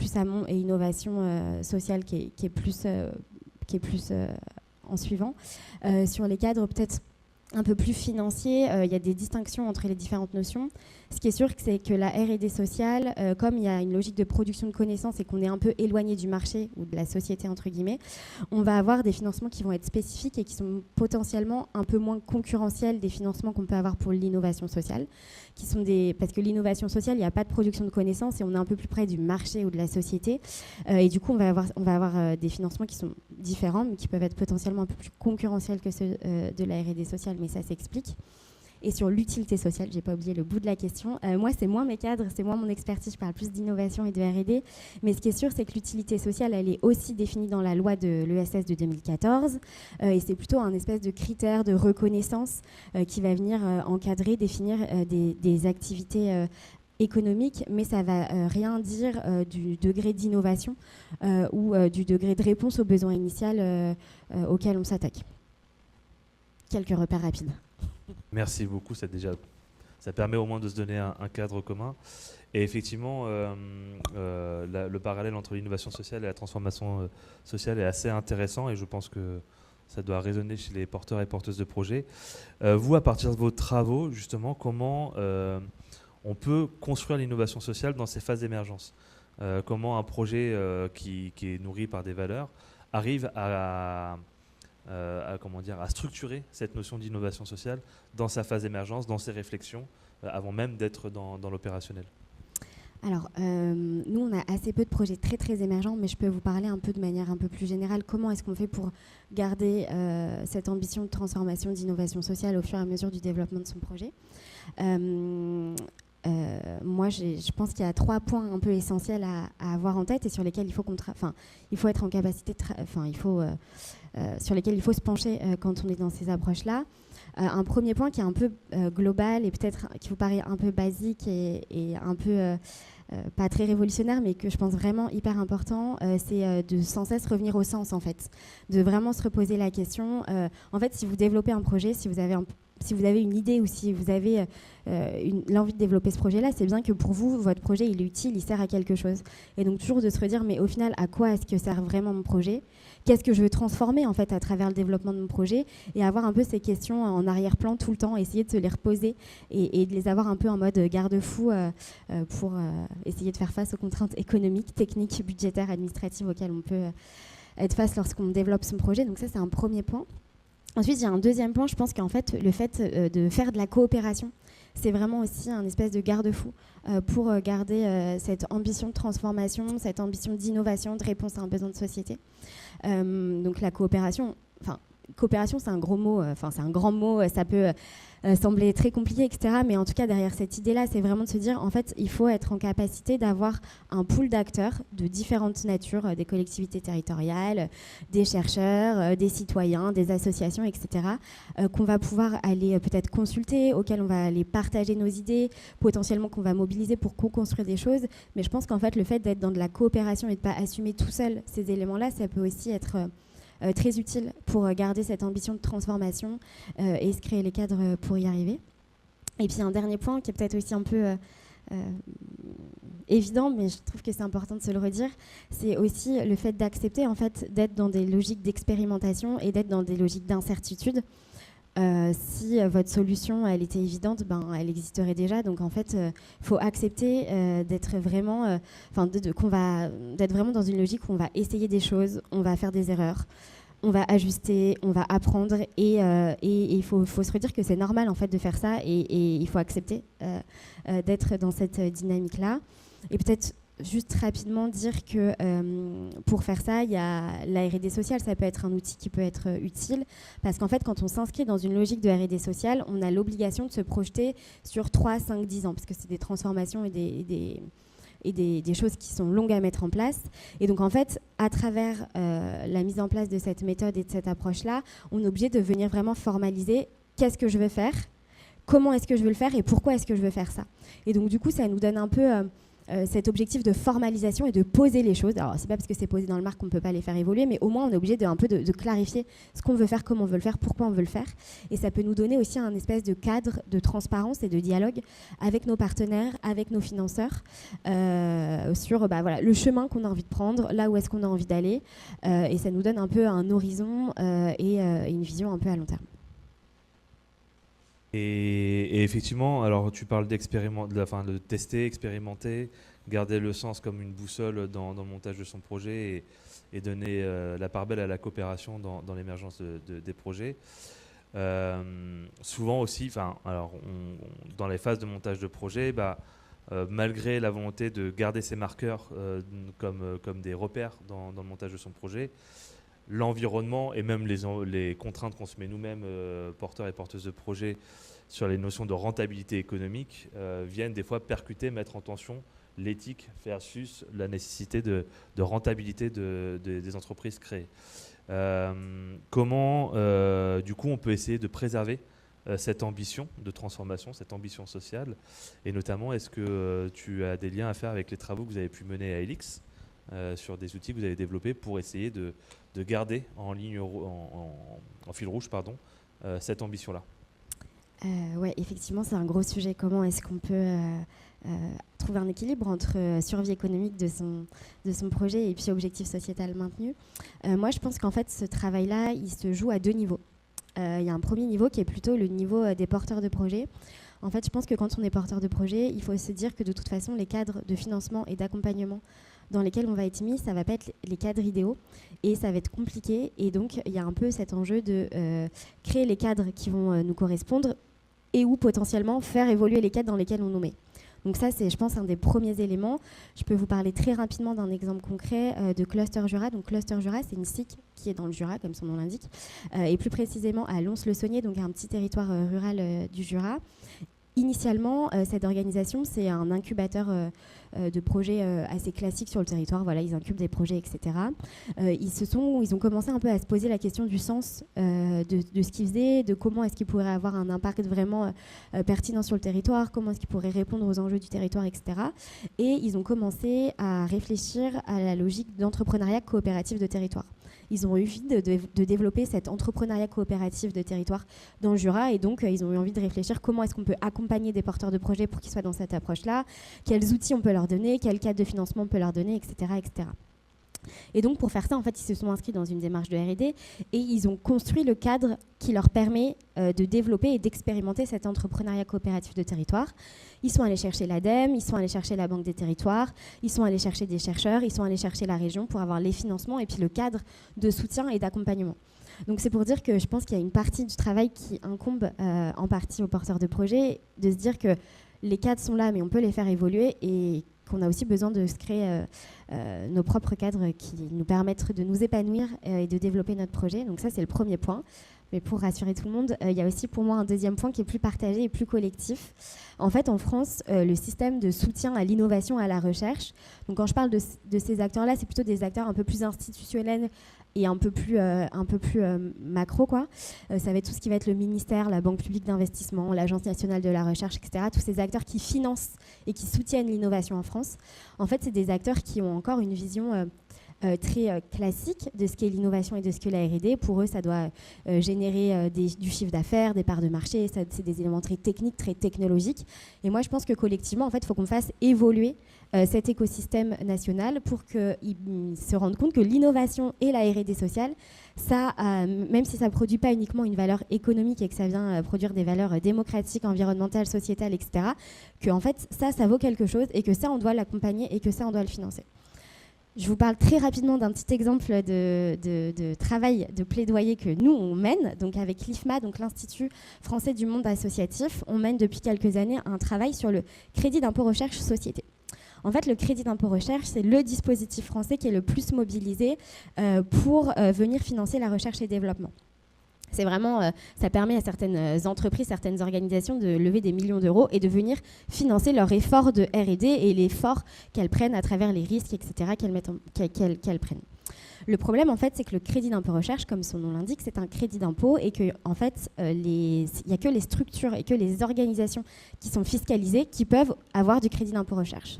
plus amont, et innovation sociale qui est plus en suivant. Sur les cadres peut-être un peu plus financiers, il y a des distinctions entre les différentes notions. Ce qui est sûr, c'est que la R&D sociale, comme il y a une logique de production de connaissances et qu'on est un peu éloigné du marché ou de la société, entre guillemets, on va avoir des financements qui vont être spécifiques et qui sont potentiellement un peu moins concurrentiels des financements qu'on peut avoir pour l'innovation sociale, parce que l'innovation sociale, il n'y a pas de production de connaissances et on est un peu plus près du marché ou de la société. Et du coup, on va avoir des financements qui sont différents, mais qui peuvent être potentiellement un peu plus concurrentiels que ceux de la R&D sociale, mais ça s'explique. Et sur l'utilité sociale, j'ai pas oublié le bout de la question. Moi, c'est moins mes cadres, c'est moins mon expertise. Je parle plus d'innovation et de R&D. Mais ce qui est sûr, c'est que l'utilité sociale, elle est aussi définie dans la loi de l'ESS de 2014. Et c'est plutôt un espèce de critère de reconnaissance qui va venir encadrer, définir des activités économiques, mais ça va rien dire du degré d'innovation ou du degré de réponse aux besoins initiaux auxquels on s'attaque. Quelques repères rapides. Merci beaucoup, ça permet au moins de se donner un cadre commun. Et effectivement, le parallèle entre l'innovation sociale et la transformation sociale est assez intéressant, et je pense que ça doit résonner chez les porteurs et porteuses de projets. Vous, à partir de vos travaux, justement, comment on peut construire l'innovation sociale dans ces phases d'émergence ? Comment un projet qui est nourri par des valeurs arrive à structurer cette notion d'innovation sociale dans sa phase d'émergence, dans ses réflexions, avant même d'être dans l'opérationnel. Alors, nous, on a assez peu de projets très, très émergents, mais je peux vous parler un peu de manière un peu plus générale. Comment est-ce qu'on fait pour garder cette ambition de transformation, d'innovation sociale au fur et à mesure du développement de son projet ? Moi, je pense qu'il y a 3 points un peu essentiels à avoir en tête et sur lesquels il faut il faut être en capacité sur lesquels il faut se pencher quand on est dans ces approches-là. Un premier point qui est un peu global et peut-être qui vous paraît un peu basique et un peu pas très révolutionnaire, mais que je pense vraiment hyper important, c'est de sans cesse revenir au sens, en fait. De vraiment se reposer la question. En fait, si vous développez un projet, si vous avez une idée ou si vous avez l'envie de développer ce projet-là, c'est bien que pour vous, votre projet, il est utile, il sert à quelque chose. Et donc toujours de se redire, mais au final, à quoi est-ce que sert vraiment mon projet ? Qu'est-ce que je veux transformer en fait à travers le développement de mon projet ? Et avoir un peu ces questions en arrière-plan tout le temps, essayer de se les reposer et de les avoir un peu en mode garde-fou pour essayer de faire face aux contraintes économiques, techniques, budgétaires, administratives auxquelles on peut être face lorsqu'on développe son projet. Donc ça, c'est un premier point. Ensuite, il y a un deuxième point, je pense qu'en fait, le fait de faire de la coopération, c'est vraiment aussi un espèce de garde-fou pour garder cette ambition de transformation, cette ambition d'innovation, de réponse à un besoin de société. Donc la coopération, c'est un gros mot, c'est un grand mot, ça peut sembler très compliqué, etc. Mais en tout cas, derrière cette idée-là, c'est vraiment de se dire, en fait, il faut être en capacité d'avoir un pool d'acteurs de différentes natures, des collectivités territoriales, des chercheurs, des citoyens, des associations, etc., qu'on va pouvoir aller peut-être consulter, auxquels on va aller partager nos idées, potentiellement qu'on va mobiliser pour co-construire des choses. Mais je pense qu'en fait, le fait d'être dans de la coopération et de ne pas assumer tout seul ces éléments-là, ça peut aussi être très utile pour garder cette ambition de transformation et se créer les cadres pour y arriver. Et puis un dernier point qui est peut-être aussi un peu évident, mais je trouve que c'est important de se le redire, c'est aussi le fait d'accepter en fait, d'être dans des logiques d'expérimentation et d'être dans des logiques d'incertitude. Si votre solution elle était évidente, elle existerait déjà. Donc en fait, faut accepter d'être vraiment, d'être vraiment dans une logique où on va essayer des choses, on va faire des erreurs, on va ajuster, on va apprendre, et il faut se redire que c'est normal en fait de faire ça, et il faut accepter d'être dans cette dynamique-là. Et peut-être juste rapidement dire que pour faire ça, il y a la R&D sociale, ça peut être un outil qui peut être utile, parce qu'en fait, quand on s'inscrit dans une logique de R&D sociale, on a l'obligation de se projeter sur 3, 5, 10 ans, parce que c'est des transformations et des choses qui sont longues à mettre en place. Et donc, en fait, à travers la mise en place de cette méthode et de cette approche-là, on est obligé de venir vraiment formaliser qu'est-ce que je veux faire, comment est-ce que je veux le faire et pourquoi est-ce que je veux faire ça. Et donc, du coup, ça nous donne un peu cet objectif de formalisation et de poser les choses. Alors, c'est pas parce que c'est posé dans le marbre qu'on ne peut pas les faire évoluer, mais au moins, on est obligé de clarifier ce qu'on veut faire, comment on veut le faire, pourquoi on veut le faire. Et ça peut nous donner aussi un espèce de cadre de transparence et de dialogue avec nos partenaires, avec nos financeurs, sur le chemin qu'on a envie de prendre, là où est-ce qu'on a envie d'aller. Et ça nous donne un peu un horizon et une vision un peu à long terme. Et effectivement, alors tu parles de tester, expérimenter, garder le sens comme une boussole dans le montage de son projet et donner la part belle à la coopération dans l'émergence des projets. Souvent aussi, dans les phases de montage de projet, malgré la volonté de garder ces marqueurs comme des repères dans le montage de son projet, l'environnement et même les contraintes qu'on se met nous-mêmes, porteurs et porteuses de projets, sur les notions de rentabilité économique, viennent des fois percuter, mettre en tension l'éthique versus la nécessité de rentabilité des entreprises créées. Comment, du coup, on peut essayer de préserver cette ambition de transformation, cette ambition sociale, et notamment, est-ce que tu as des liens à faire avec les travaux que vous avez pu mener à Helix sur des outils que vous avez développés pour essayer de garder en fil rouge cette ambition-là? Ouais, effectivement, c'est un gros sujet. Comment est-ce qu'on peut trouver un équilibre entre survie économique de son projet et puis objectif sociétal maintenu? Moi, je pense qu'en fait, ce travail-là, il se joue à deux niveaux. Il y a un premier niveau qui est plutôt le niveau des porteurs de projets. En fait, je pense que quand on est porteur de projet, il faut se dire que de toute façon, les cadres de financement et d'accompagnement dans lesquels on va être mis, ça ne va pas être les cadres idéaux et ça va être compliqué. Et donc, il y a un peu cet enjeu de créer les cadres qui vont nous correspondre et ou potentiellement faire évoluer les cadres dans lesquels on nous met. Donc ça, c'est, je pense, un des premiers éléments. Je peux vous parler très rapidement d'un exemple concret de Cluster Jura. Donc Cluster Jura, c'est une SIC qui est dans le Jura, comme son nom l'indique, et plus précisément à Lons-le-Saunier, donc un petit territoire rural du Jura. Initialement, cette organisation, c'est un incubateur de projets assez classique sur le territoire. Voilà, ils incubent des projets, etc. Ils ont commencé un peu à se poser la question du sens de ce qu'ils faisaient, de comment est-ce qu'ils pourraient avoir un impact vraiment pertinent sur le territoire, comment est-ce qu'ils pourraient répondre aux enjeux du territoire, etc. Et ils ont commencé à réfléchir à la logique d'entrepreneuriat coopératif de territoire. Ils ont eu envie de développer cet entrepreneuriat coopératif de territoire dans le Jura et donc ils ont eu envie de réfléchir comment est-ce qu'on peut accompagner des porteurs de projets pour qu'ils soient dans cette approche-là, quels outils on peut leur donner, quel cadre de financement on peut leur donner, etc., etc. Et donc pour faire ça, en fait, ils se sont inscrits dans une démarche de R&D et ils ont construit le cadre qui leur permet de développer et d'expérimenter cet entrepreneuriat coopératif de territoire. Ils sont allés chercher l'ADEME, ils sont allés chercher la Banque des territoires, ils sont allés chercher des chercheurs, ils sont allés chercher la région pour avoir les financements et puis le cadre de soutien et d'accompagnement. Donc c'est pour dire que je pense qu'il y a une partie du travail qui incombe en partie aux porteurs de projets, de se dire que les cadres sont là mais on peut les faire évoluer et qu'on a aussi besoin de se créer nos propres cadres qui nous permettent de nous épanouir et de développer notre projet. Donc ça, c'est le premier point. Mais pour rassurer tout le monde, il y a aussi pour moi un deuxième point qui est plus partagé et plus collectif. En fait, en France, le système de soutien à l'innovation et à la recherche, donc quand je parle de ces acteurs-là, c'est plutôt des acteurs un peu plus institutionnels et un peu plus macro, quoi. Ça va être tout ce qui va être le ministère, la Banque publique d'investissement, l'Agence nationale de la recherche, etc. Tous ces acteurs qui financent et qui soutiennent l'innovation en France. En fait, c'est des acteurs qui ont encore une vision très classique de ce qu'est l'innovation et de ce qu'est la R&D. Pour eux, ça doit générer du chiffre d'affaires, des parts de marché. C'est des éléments très techniques, très technologiques. Et moi, je pense que collectivement, en fait, il faut qu'on fasse évoluer cet écosystème national pour qu'ils se rendent compte que l'innovation et la R&D sociale, ça, même si ça ne produit pas uniquement une valeur économique et que ça vient produire des valeurs démocratiques, environnementales, sociétales, etc., que en fait, ça vaut quelque chose et que ça, on doit l'accompagner et que ça, on doit le financer. Je vous parle très rapidement d'un petit exemple de travail, de plaidoyer que nous, on mène. Donc avec l'IFMA, donc l'Institut français du monde associatif, on mène depuis quelques années un travail sur le crédit d'impôt recherche société. En fait, le crédit d'impôt recherche, c'est le dispositif français qui est le plus mobilisé pour venir financer la recherche et développement. C'est vraiment, ça permet à certaines entreprises, certaines organisations de lever des millions d'euros et de venir financer leur effort de R&D et l'effort qu'elles prennent à travers les risques, etc., qu'elles prennent. Le problème, en fait, c'est que le crédit d'impôt recherche, comme son nom l'indique, c'est un crédit d'impôt et que, en fait, il n'y a que les structures et que les organisations qui sont fiscalisées qui peuvent avoir du crédit d'impôt recherche.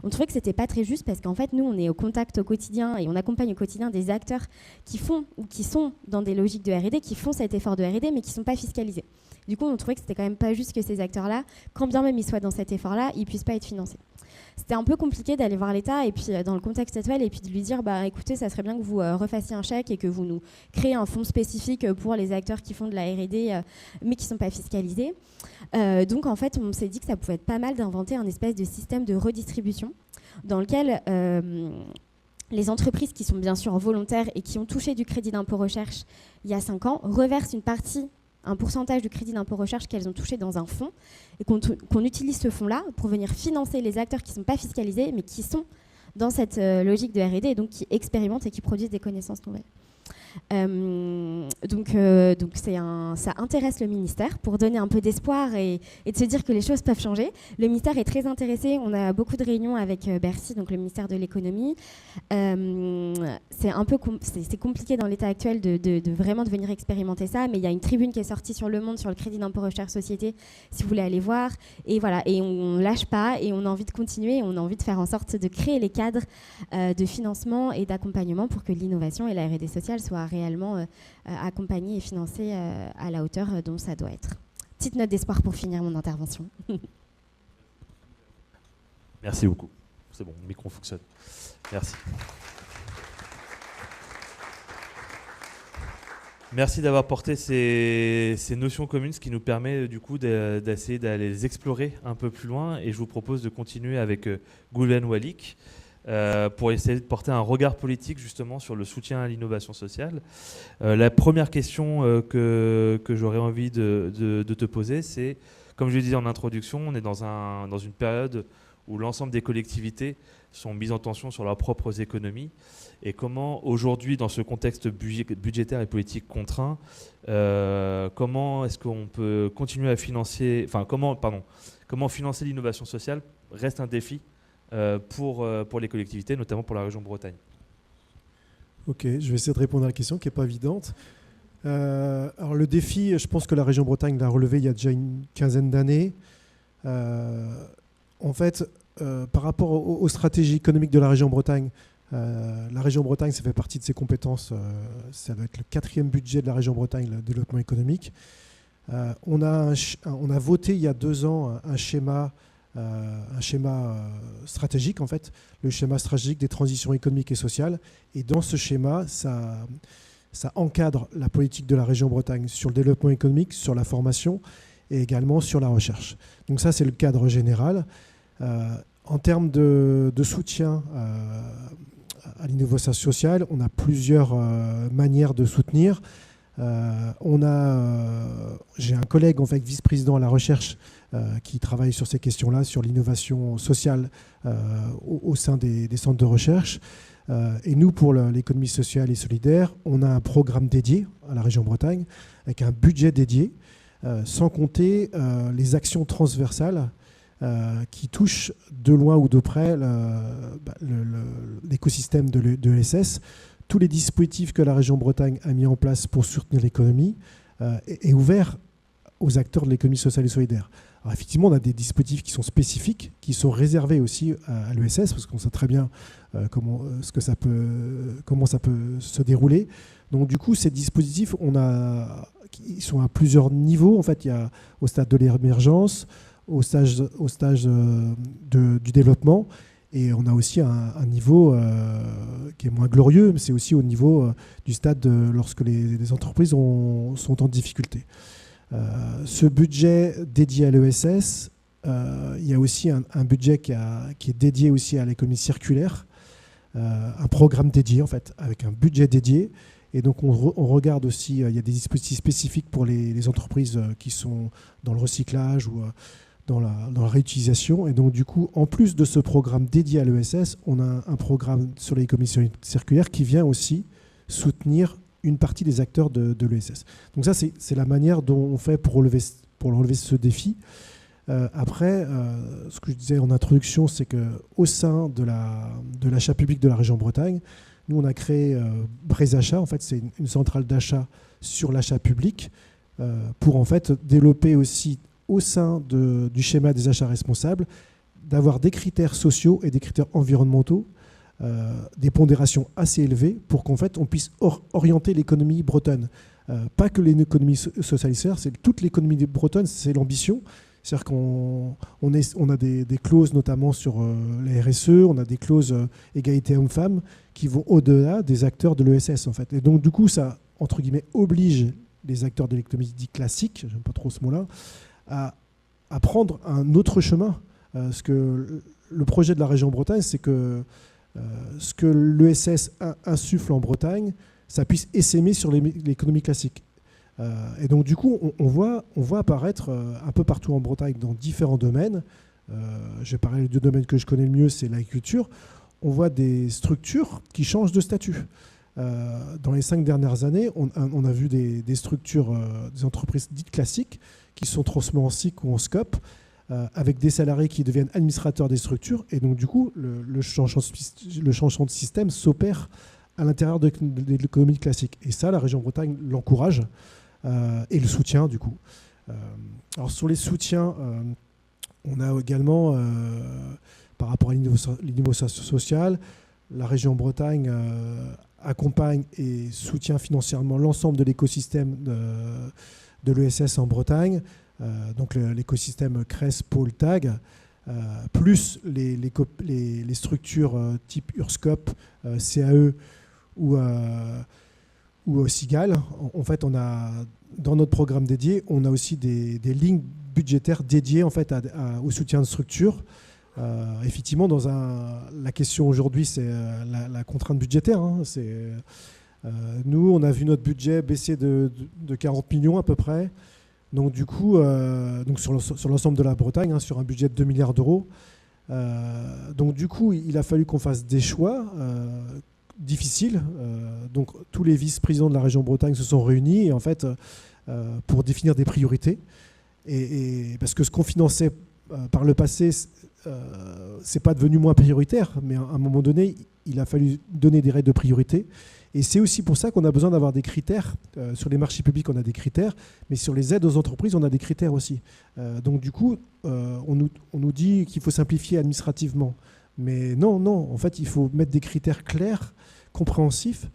On trouvait que c'était pas très juste parce qu'en fait, nous, on est au contact au quotidien et on accompagne au quotidien des acteurs qui font ou qui sont dans des logiques de R&D, qui font cet effort de R&D, mais qui sont pas fiscalisés. Du coup, on trouvait que c'était quand même pas juste que ces acteurs-là, quand bien même ils soient dans cet effort-là, ils puissent pas être financés. C'était un peu compliqué d'aller voir l'État et puis dans le contexte actuel et puis de lui dire écoutez, ça serait bien que vous refassiez un chèque et que vous nous créez un fonds spécifique pour les acteurs qui font de la R&D mais qui ne sont pas fiscalisés. Donc en fait, on s'est dit que ça pouvait être pas mal d'inventer un espèce de système de redistribution dans lequel les entreprises qui sont bien sûr volontaires et qui ont touché du crédit d'impôt recherche il y a 5 ans reversent un pourcentage du crédit d'impôt recherche qu'elles ont touché dans un fonds et qu'on utilise ce fonds-là pour venir financer les acteurs qui ne sont pas fiscalisés mais qui sont dans cette logique de R&D et donc qui expérimentent et qui produisent des connaissances nouvelles. Donc ça intéresse le ministère pour donner un peu d'espoir et de se dire que les choses peuvent changer. Le ministère est très intéressé. On a beaucoup de réunions avec Bercy, donc le ministère de l'économie. C'est compliqué dans l'état actuel de vraiment de venir expérimenter ça, mais il y a une tribune qui est sortie sur Le Monde sur le crédit d'impôt recherche société, si vous voulez aller voir. Et voilà, et on lâche pas et on a envie de continuer. On a envie de faire en sorte de créer les cadres de financement et d'accompagnement pour que l'innovation et la R&D sociale soient réellement accompagné et financé à la hauteur dont ça doit être. Petite note d'espoir pour finir mon intervention. Merci beaucoup. C'est bon, le micro fonctionne. Merci. Merci d'avoir porté ces notions communes, ce qui nous permet du coup d'essayer d'aller les explorer un peu plus loin. Et je vous propose de continuer avec Gulben Walik, pour essayer de porter un regard politique justement sur le soutien à l'innovation sociale. La première question que j'aurais envie de te poser, c'est, comme je le disais en introduction, on est dans une période où l'ensemble des collectivités sont mises en tension sur leurs propres économies. Et comment aujourd'hui, dans ce contexte budgétaire et politique contraint, comment est-ce qu'on peut continuer à financer, comment financer l'innovation sociale reste un défi pour les collectivités, notamment pour la région Bretagne. Ok, je vais essayer de répondre à la question qui n'est pas évidente. Alors le défi, je pense que la région Bretagne l'a relevé il y a déjà une quinzaine d'années. En fait, par rapport aux stratégies économiques de la région Bretagne, ça fait partie de ses compétences. Ça doit être le 4e budget de la région Bretagne, le développement économique. On a voté il y a 2 ans un schéma stratégique, en fait, le schéma stratégique des transitions économiques et sociales. Et dans ce schéma, ça encadre la politique de la région Bretagne sur le développement économique, sur la formation et également sur la recherche. Donc ça, c'est le cadre général. En termes de soutien à l'innovation sociale, on a plusieurs manières de soutenir. J'ai un collègue, en fait, vice-président à la recherche, qui travaille sur ces questions-là, sur l'innovation sociale au sein des centres de recherche. Et nous, pour l'économie sociale et solidaire, on a un programme dédié à la région Bretagne, avec un budget dédié, sans compter les actions transversales qui touchent de loin ou de près l'écosystème de l'ESS. Tous les dispositifs que la région Bretagne a mis en place pour soutenir l'économie est ouvert aux acteurs de l'économie sociale et solidaire. Alors effectivement, on a des dispositifs qui sont spécifiques, qui sont réservés aussi à l'ESS, parce qu'on sait très bien comment ça peut se dérouler. Donc du coup, ces dispositifs, ils sont à plusieurs niveaux. En fait, il y a au stade de l'émergence, au stage du développement, et on a aussi un niveau qui est moins glorieux, mais c'est aussi au niveau du stade lorsque les entreprises sont en difficulté. Ce budget dédié à l'ESS, il y a aussi un budget qui est dédié aussi à l'économie circulaire, un programme dédié en fait, avec un budget dédié. Et donc on regarde aussi, il y a des dispositifs spécifiques pour les entreprises qui sont dans le recyclage ou dans la réutilisation. Et donc du coup, en plus de ce programme dédié à l'ESS, on a un programme sur l'économie circulaire qui vient aussi soutenir une partie des acteurs de l'ESS. Donc ça, c'est la manière dont on fait pour relever ce défi. Après, ce que je disais en introduction, c'est qu'au sein de l'achat public de la région Bretagne, nous, on a créé Brézachat. En fait, c'est une centrale d'achat sur l'achat public pour en fait développer aussi au sein du schéma des achats responsables d'avoir des critères sociaux et des critères environnementaux, des pondérations assez élevées pour qu'en fait on puisse orienter l'économie bretonne. Pas que l'économie sociale et solidaire, c'est toute l'économie bretonne, c'est l'ambition. C'est-à-dire qu'on a des clauses notamment sur la RSE, on a des clauses égalité hommes-femmes qui vont au-delà des acteurs de l'ESS en fait. Et donc du coup ça, entre guillemets, oblige les acteurs de l'économie dite classique, j'aime pas trop ce mot-là, à prendre un autre chemin. Ce que le projet de la région Bretagne, c'est que ce que l'ESS insuffle en Bretagne, ça puisse essaimer sur l'économie classique. Et donc du coup, on voit apparaître un peu partout en Bretagne dans différents domaines. Je vais parler des 2 domaines que je connais le mieux, c'est l'agriculture. On voit des structures qui changent de statut. Dans les 5 dernières années, on a vu des structures, des entreprises dites classiques qui sont transformées en SIC ou en SCOP, avec des salariés qui deviennent administrateurs des structures. Et donc du coup, le changement de système s'opère à l'intérieur de l'économie classique. Et ça, la région Bretagne l'encourage et le soutient du coup. Alors sur les soutiens, on a également, par rapport à l'innovation sociale, la région Bretagne accompagne et soutient financièrement l'ensemble de l'écosystème de l'ESS en Bretagne, donc l'écosystème CRES, Pôle, TAG, plus les structures type URSCOP, CAE ou Sigal. En fait, on a, dans notre programme dédié, on a aussi des lignes budgétaires dédiées en fait, au soutien de structures. Effectivement, la question aujourd'hui, c'est la contrainte budgétaire. Hein. Nous, on a vu notre budget baisser de 40 millions à peu près. Donc du coup, donc sur l'ensemble de la Bretagne, hein, sur un budget de 2 milliards d'euros. Donc du coup, il a fallu qu'on fasse des choix difficiles. Donc tous les vice-présidents de la région Bretagne se sont réunis et, en fait, pour définir des priorités. Et parce que ce qu'on finançait par le passé, c'est pas devenu moins prioritaire, mais à un moment donné, il a fallu donner des règles de priorité. Et c'est aussi pour ça qu'on a besoin d'avoir des critères. Sur les marchés publics, on a des critères, mais sur les aides aux entreprises, on a des critères aussi. Donc du coup, on nous dit qu'il faut simplifier administrativement. Mais non, en fait, il faut mettre des critères clairs, compréhensifs,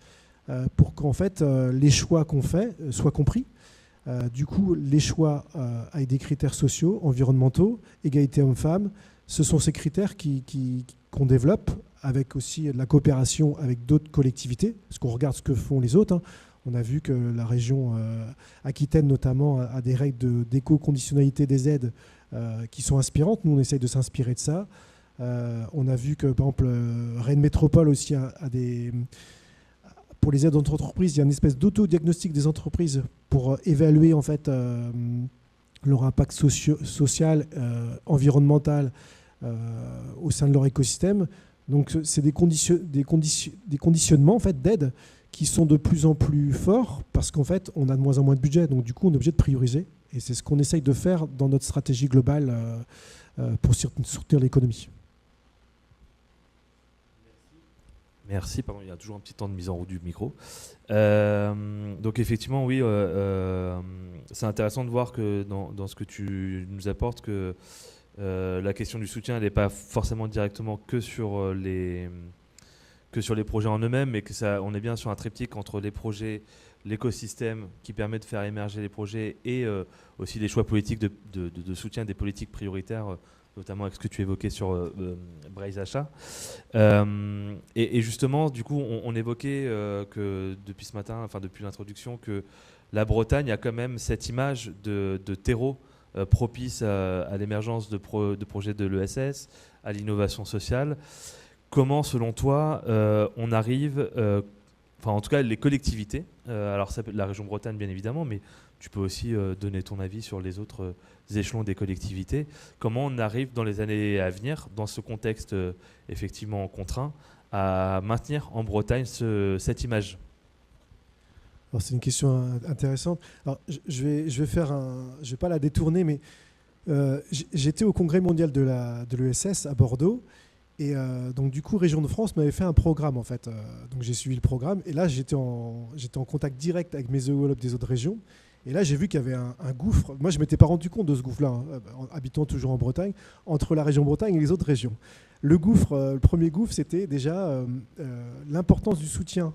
pour qu'en fait, les choix qu'on fait soient compris. Du coup, les choix avec des critères sociaux, environnementaux, égalité homme-femme, ce sont ces critères qu'on développe avec aussi de la coopération avec d'autres collectivités, parce qu'on regarde ce que font les autres. Hein. On a vu que la région Aquitaine, notamment, a des règles d'éco-conditionnalité des aides qui sont inspirantes. Nous, on essaye de s'inspirer de ça. On a vu que, par exemple, Rennes Métropole aussi pour les aides aux entreprises, il y a une espèce d'autodiagnostic des entreprises pour évaluer en fait leur impact social, environnemental au sein de leur écosystème. Donc c'est des conditionnements en fait, d'aide qui sont de plus en plus forts parce qu'en fait on a de moins en moins de budget. Donc du coup on est obligé de prioriser et c'est ce qu'on essaye de faire dans notre stratégie globale pour soutenir l'économie. Merci, pardon, il y a toujours un petit temps de mise en route du micro. Donc effectivement, oui, c'est intéressant de voir que dans ce que tu nous apportes, que la question du soutien, elle n'est pas forcément directement que sur les projets en eux-mêmes, mais on est bien sur un triptyque entre les projets, l'écosystème qui permet de faire émerger les projets et aussi les choix politiques de soutien des politiques prioritaires, notamment avec ce que tu évoquais sur Braze Achat. Et justement, du coup, on évoquait que depuis ce matin, enfin depuis l'introduction, que la Bretagne a quand même cette image de terreau propice à l'émergence de projets de l'ESS, à l'innovation sociale. Comment, selon toi, on arrive, enfin en tout cas les collectivités, alors ça peut être la région Bretagne bien évidemment, mais tu peux aussi donner ton avis sur les autres échelons des collectivités. Comment on arrive dans les années à venir, dans ce contexte effectivement contraint, à maintenir en Bretagne cette image ? Alors, c'est une question intéressante. Alors, je vais pas la détourner, mais j'étais au congrès mondial de l'ESS à Bordeaux. Et donc du coup, Région de France m'avait fait un programme en fait. Donc j'ai suivi le programme et là j'étais en contact direct avec mes homologues des autres régions. Et là, j'ai vu qu'il y avait un gouffre. Moi, je ne m'étais pas rendu compte de ce gouffre-là, habitant toujours en Bretagne, entre la région Bretagne et les autres régions. Le premier gouffre, c'était déjà l'importance du soutien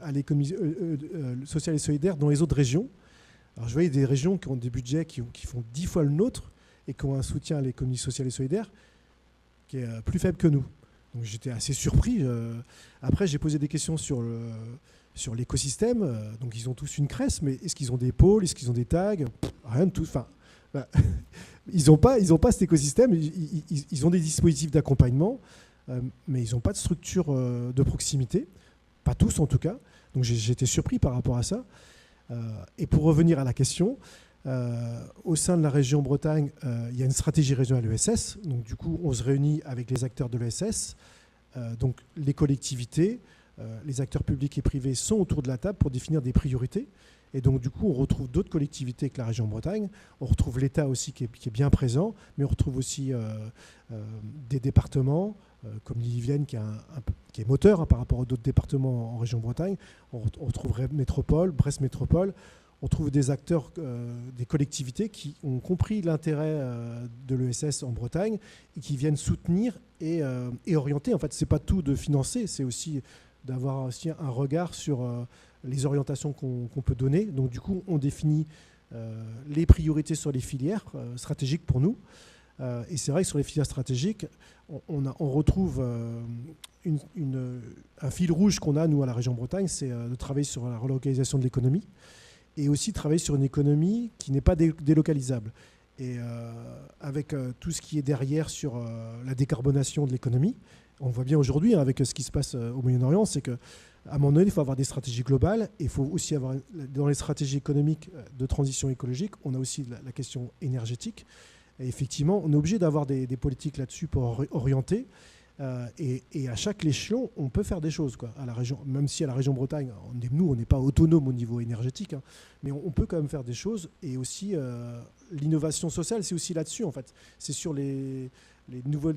à l'économie sociale et solidaire dans les autres régions. Alors, je voyais des régions qui ont des budgets qui font 10 fois le nôtre et qui ont un soutien à l'économie sociale et solidaire qui est plus faible que nous. Donc, j'étais assez surpris. Après, j'ai posé des questions sur l'écosystème. Donc, ils ont tous une crèche, mais est-ce qu'ils ont des pôles? Est-ce qu'ils ont des tags? Rien de tout. Enfin, ils n'ont pas cet écosystème. Ils ont des dispositifs d'accompagnement, mais ils n'ont pas de structure de proximité. Pas tous, en tout cas. Donc, j'étais surpris par rapport à ça. Et pour revenir à la question, au sein de la région Bretagne, il y a une stratégie régionale ESS. Donc, du coup, on se réunit avec les acteurs de l'ESS. Donc, les collectivités, les acteurs publics et privés sont autour de la table pour définir des priorités. Et donc, du coup, on retrouve d'autres collectivités que la région Bretagne. On retrouve l'État aussi qui est bien présent, mais on retrouve aussi des départements, comme l'Ille-et-Vilaine qui est moteur par rapport aux d'autres départements en région Bretagne. On retrouve Rennes Métropole, Brest Métropole. On trouve des acteurs, des collectivités qui ont compris l'intérêt de l'ESS en Bretagne et qui viennent soutenir et orienter. En fait, ce n'est pas tout de financer, c'est aussi d'avoir aussi un regard sur les orientations qu'on peut donner. Donc, du coup, on définit les priorités sur les filières stratégiques pour nous. Et c'est vrai que sur les filières stratégiques, on retrouve un fil rouge qu'on a, nous, à la région Bretagne, c'est de travailler sur la relocalisation de l'économie et aussi travailler sur une économie qui n'est pas délocalisable. Et avec tout ce qui est derrière sur la décarbonation de l'économie, on voit bien aujourd'hui, avec ce qui se passe au Moyen-Orient, c'est qu'à un moment donné, il faut avoir des stratégies globales. Et il faut aussi avoir, dans les stratégies économiques de transition écologique, on a aussi la question énergétique. Et effectivement, on est obligé d'avoir des politiques là-dessus pour orienter. Et à chaque échelon, on peut faire des choses, quoi. À la région, même si à la région Bretagne, on n'est pas autonome au niveau énergétique, hein, mais on peut quand même faire des choses. Et aussi, l'innovation sociale, c'est aussi là-dessus, en fait. C'est sur la nouvelle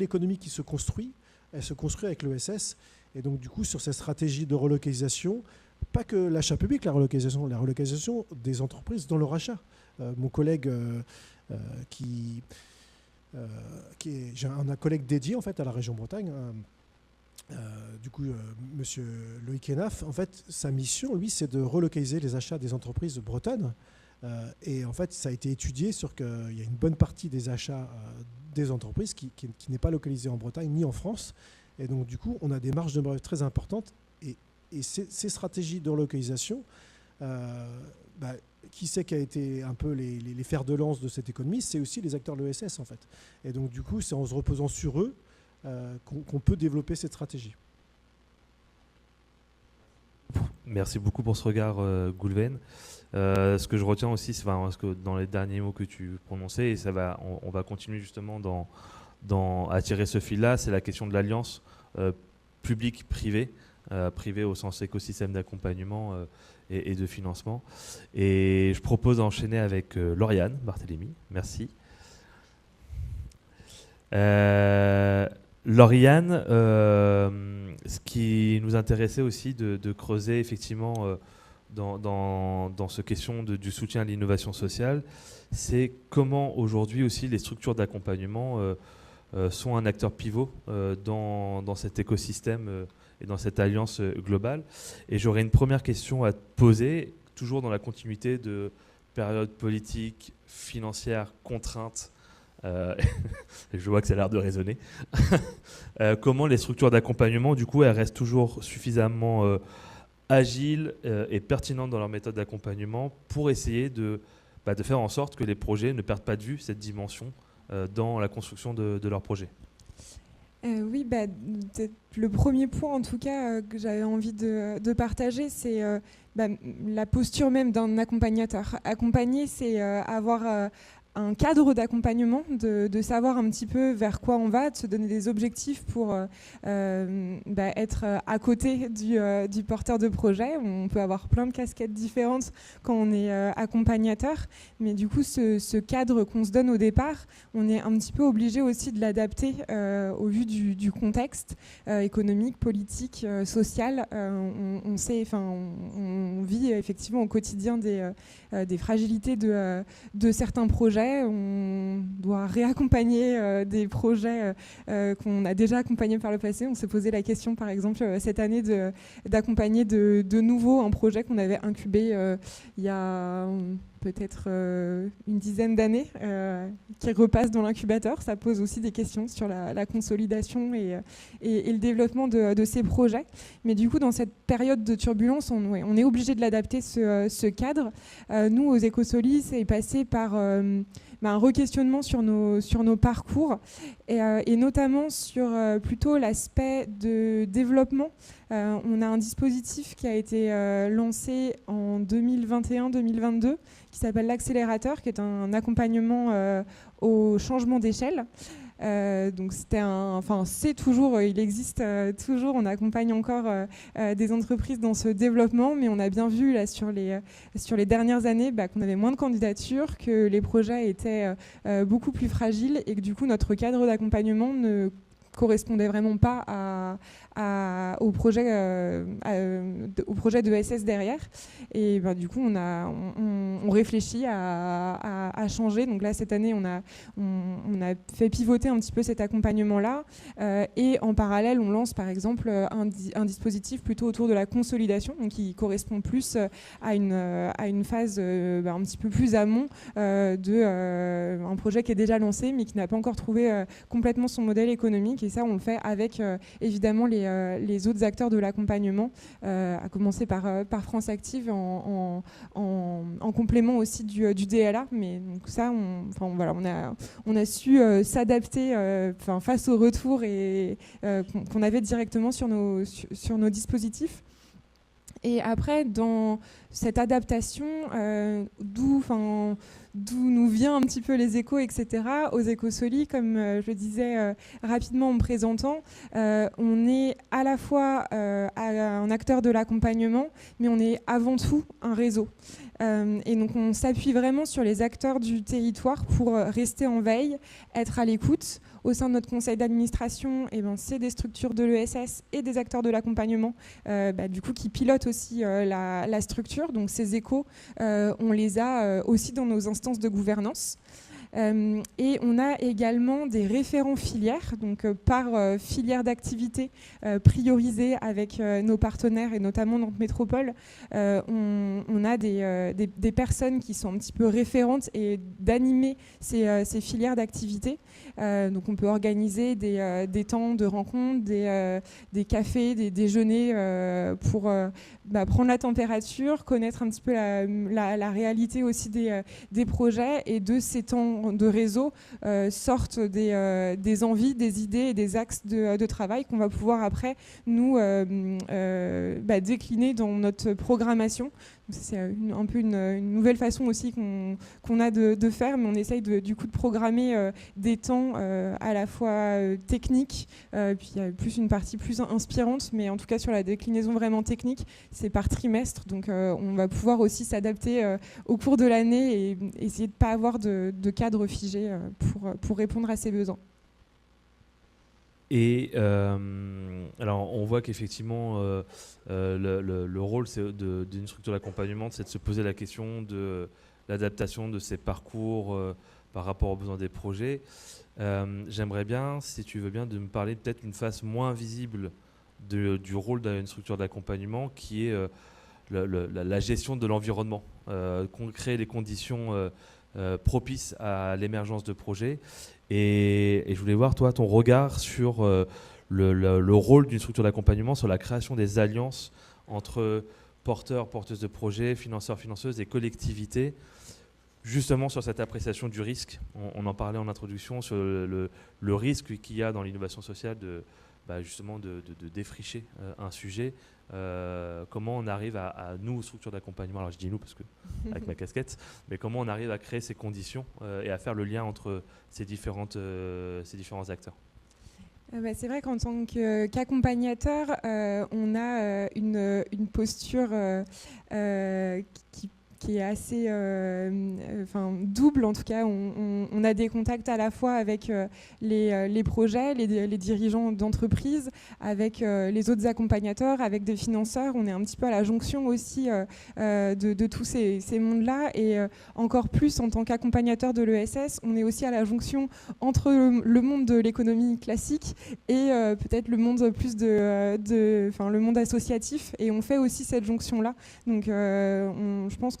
économie qui se construit. Elle se construit avec l'ESS. Et donc, du coup, sur cette stratégie de relocalisation, pas que l'achat public, la relocalisation des entreprises dans leur achat. Mon collègue j'ai un collègue dédié en fait à la région Bretagne. Du coup, Monsieur Loïc Henaf, en fait, sa mission, lui, c'est de relocaliser les achats des entreprises bretonnes. Et en fait, ça a été étudié sur qu'il y a une bonne partie des achats des entreprises qui n'est pas localisée en Bretagne ni en France. Et donc, du coup, on a des marges de manœuvre très importantes. Et ces stratégies de relocalisation, qui c'est qui a été un peu les fers de lance de cette économie? C'est aussi les acteurs de l'ESS, en fait. Et donc, du coup, c'est en se reposant sur eux qu'on peut développer cette stratégie. Merci beaucoup pour ce regard, Goulven. Ce que je retiens aussi, c'est parce que dans les derniers mots que tu prononçais, et on va continuer justement à tirer ce fil-là, c'est la question de l'alliance public-privé, privé au sens écosystème d'accompagnement et de financement. Et je propose d'enchaîner avec Lauriane Barthélémy. Merci. Lauriane, ce qui nous intéressait aussi de creuser effectivement dans ce question du soutien à l'innovation sociale, c'est comment aujourd'hui aussi les structures d'accompagnement sont un acteur pivot dans cet écosystème et dans cette alliance globale. Et j'aurais une première question à te poser, toujours dans la continuité de période politique, financière, contrainte. Je vois que ça a l'air de résonner. Comment les structures d'accompagnement, du coup, elles restent toujours suffisamment agiles et pertinentes dans leur méthode d'accompagnement pour essayer de faire en sorte que les projets ne perdent pas de vue cette dimension dans la construction de leurs projets. Oui, le premier point en tout cas que j'avais envie de partager, c'est la posture même d'un accompagnateur. Accompagner, c'est avoir un cadre d'accompagnement, de savoir un petit peu vers quoi on va, de se donner des objectifs pour être à côté du porteur de projet. On peut avoir plein de casquettes différentes quand on est accompagnateur, mais du coup ce cadre qu'on se donne au départ, on est un petit peu obligé aussi de l'adapter au vu du contexte économique, politique, social. On sait, on vit effectivement au quotidien des fragilités de certains projets. On doit réaccompagner des projets qu'on a déjà accompagnés par le passé. On s'est posé la question, par exemple, cette année d'accompagner de nouveau un projet qu'on avait incubé il y a peut-être une dizaine d'années, qui repasse dans l'incubateur. Ça pose aussi des questions sur la consolidation et le développement de ces projets. Mais du coup, dans cette période de turbulence, on est obligé de l'adapter, ce cadre. Nous, aux Écosolis, c'est passé par un re-questionnement sur nos parcours et notamment sur plutôt l'aspect de développement. On a un dispositif qui a été lancé en 2021-2022 qui s'appelle l'accélérateur, qui est un accompagnement au changement d'échelle. Donc c'est toujours, il existe toujours, on accompagne encore des entreprises dans ce développement, mais on a bien vu là sur les dernières années qu'on avait moins de candidatures, que les projets étaient beaucoup plus fragiles et que du coup notre cadre d'accompagnement ne correspondait vraiment pas au projet de SS derrière. Et du coup, on réfléchit à changer. Donc là, cette année, on a fait pivoter un petit peu cet accompagnement-là. Et en parallèle, on lance par exemple un dispositif plutôt autour de la consolidation, donc qui correspond plus à une phase un petit peu plus amont d'un projet qui est déjà lancé, mais qui n'a pas encore trouvé complètement son modèle économique. Et ça, on le fait avec évidemment les autres acteurs de l'accompagnement, à commencer par France Active en complément aussi du DLA. Mais donc ça, on a su s'adapter face au retour qu'on avait directement sur nos dispositifs. Et après, dans cette adaptation, d'où nous vient un petit peu les échos, etc. Aux Écosolis, comme je le disais rapidement en me présentant, on est à la fois un acteur de l'accompagnement, mais on est avant tout un réseau. Et donc on s'appuie vraiment sur les acteurs du territoire pour rester en veille, être à l'écoute. Au sein de notre conseil d'administration, c'est des structures de l'ESS et des acteurs de l'accompagnement du coup, qui pilotent aussi la structure. Donc ces échos, on les a aussi dans nos instances de gouvernance. Et on a également des référents filières, donc par filière d'activité priorisée avec nos partenaires et notamment notre métropole. On a des personnes qui sont un petit peu référentes et d'animer ces filières d'activité. Donc on peut organiser des temps de rencontre, des cafés, des déjeuners pour prendre la température, connaître un petit peu la réalité aussi des projets, et de ces temps de réseau sortent des envies, des idées et des axes de travail qu'on va pouvoir après nous décliner dans notre programmation. C'est un peu une nouvelle façon aussi qu'on a de faire, mais on essaye du coup de programmer des temps à la fois techniques, puis il y a plus une partie plus inspirante, mais en tout cas sur la déclinaison vraiment technique, c'est par trimestre, donc on va pouvoir aussi s'adapter au cours de l'année et essayer de ne pas avoir de cadre figé pour répondre à ces besoins. Et alors, on voit qu'effectivement, le rôle d'une structure d'accompagnement, c'est de se poser la question de l'adaptation de ses parcours par rapport aux besoins des projets. J'aimerais bien, si tu veux bien, de me parler peut-être d'une face moins visible du rôle d'une structure d'accompagnement, qui est la gestion de l'environnement, créer les conditions propices à l'émergence de projets. Et je voulais voir, toi, ton regard sur le rôle d'une structure d'accompagnement, sur la création des alliances entre porteurs, porteuses de projets, financeurs, financeuses et collectivités, justement sur cette appréciation du risque. On en parlait en introduction, sur le risque qu'il y a dans l'innovation sociale justement de défricher un sujet. Comment on arrive à nous, structures d'accompagnement, alors je dis nous parce que avec ma casquette, mais comment on arrive à créer ces conditions et à faire le lien entre ces différents acteurs. C'est vrai qu'en tant qu'accompagnateur, on a une posture qui est assez double. En tout cas, on a des contacts à la fois avec les projets, les dirigeants d'entreprise, avec les autres accompagnateurs, avec des financeurs. On est un petit peu à la jonction aussi de tous ces mondes-là. Et encore plus, en tant qu'accompagnateur de l'ESS, on est aussi à la jonction entre le monde de l'économie classique et peut-être le monde plus le monde associatif. Et on fait aussi cette jonction-là. Donc, je pense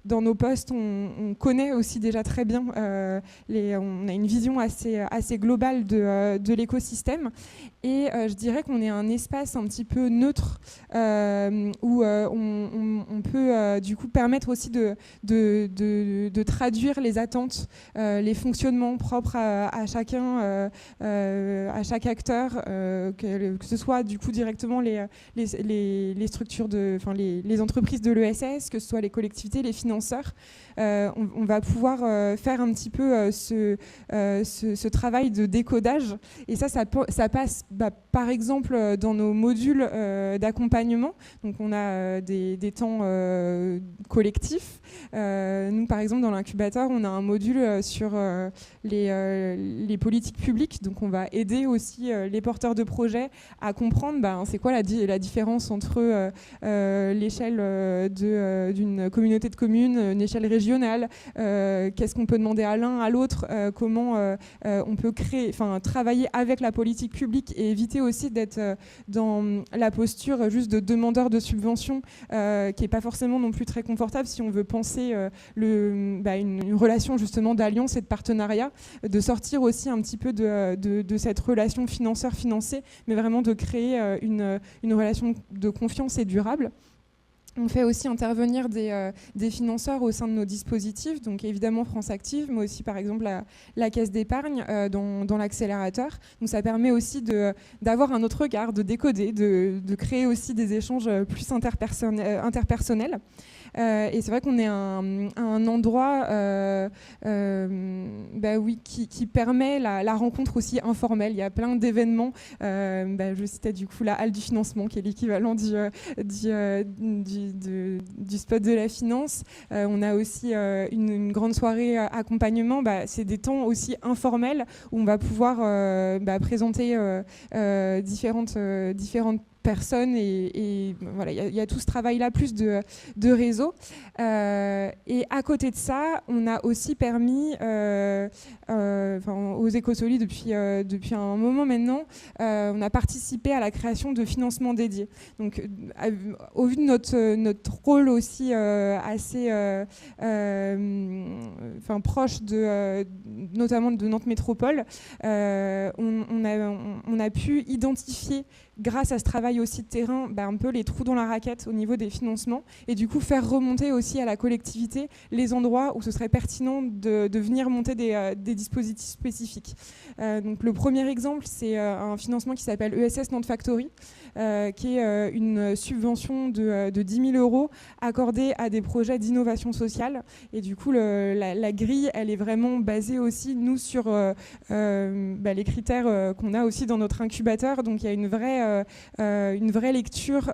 dans nos postes, on connaît aussi déjà très bien, on a une vision assez globale de l'écosystème. Et je dirais qu'on est un espace un petit peu neutre où on peut du coup permettre aussi de traduire les attentes, les fonctionnements propres à chacun, à chaque acteur, que ce soit du coup directement les structures les entreprises de l'ESS, que ce soit les collectivités, les financeurs. On va pouvoir faire un petit peu ce travail de décodage. Et ça passe par exemple dans nos modules d'accompagnement. Donc on a des temps collectifs. Nous, par exemple, dans l'incubateur, on a un module sur les politiques publiques. Donc on va aider aussi les porteurs de projets à comprendre c'est quoi la différence entre l'échelle d'une communauté de communes, une échelle régionale, qu'est-ce qu'on peut demander à l'un, à l'autre, comment on peut travailler avec la politique publique et éviter aussi d'être dans la posture juste de demandeur de subventions qui n'est pas forcément non plus très confortable si on veut penser une relation justement d'alliance et de partenariat, de sortir aussi un petit peu de cette relation financeur-financé, mais vraiment de créer une relation de confiance et durable. On fait aussi intervenir des financeurs au sein de nos dispositifs, donc évidemment France Active, mais aussi par exemple la caisse d'épargne dans l'accélérateur. Donc ça permet aussi d'avoir un autre regard, de décoder, de créer aussi des échanges plus interpersonnels. Et c'est vrai qu'on est un endroit qui permet la rencontre aussi informelle. Il y a plein d'événements. Je citais du coup la halle du financement, qui est l'équivalent du spot de la finance. On a aussi une grande soirée accompagnement. C'est des temps aussi informels où on va pouvoir présenter différentes personnes et voilà, il y a tout ce travail-là plus de réseau. Et à côté de ça, on a aussi permis aux Écosolides depuis un moment maintenant, on a participé à la création de financements dédiés. Donc, au vu de notre rôle aussi assez proche notamment de Nantes Métropole, on a pu identifier, grâce à ce travail aussi de terrain, un peu les trous dans la raquette au niveau des financements et du coup faire remonter aussi à la collectivité les endroits où ce serait pertinent de venir monter des dispositifs spécifiques. Donc le premier exemple, c'est un financement qui s'appelle ESS Nantes Factory, qui est une subvention de 10 000 € accordée à des projets d'innovation sociale. Et du coup, la grille, elle est vraiment basée aussi, nous, sur les critères qu'on a aussi dans notre incubateur. Donc il y a une vraie lecture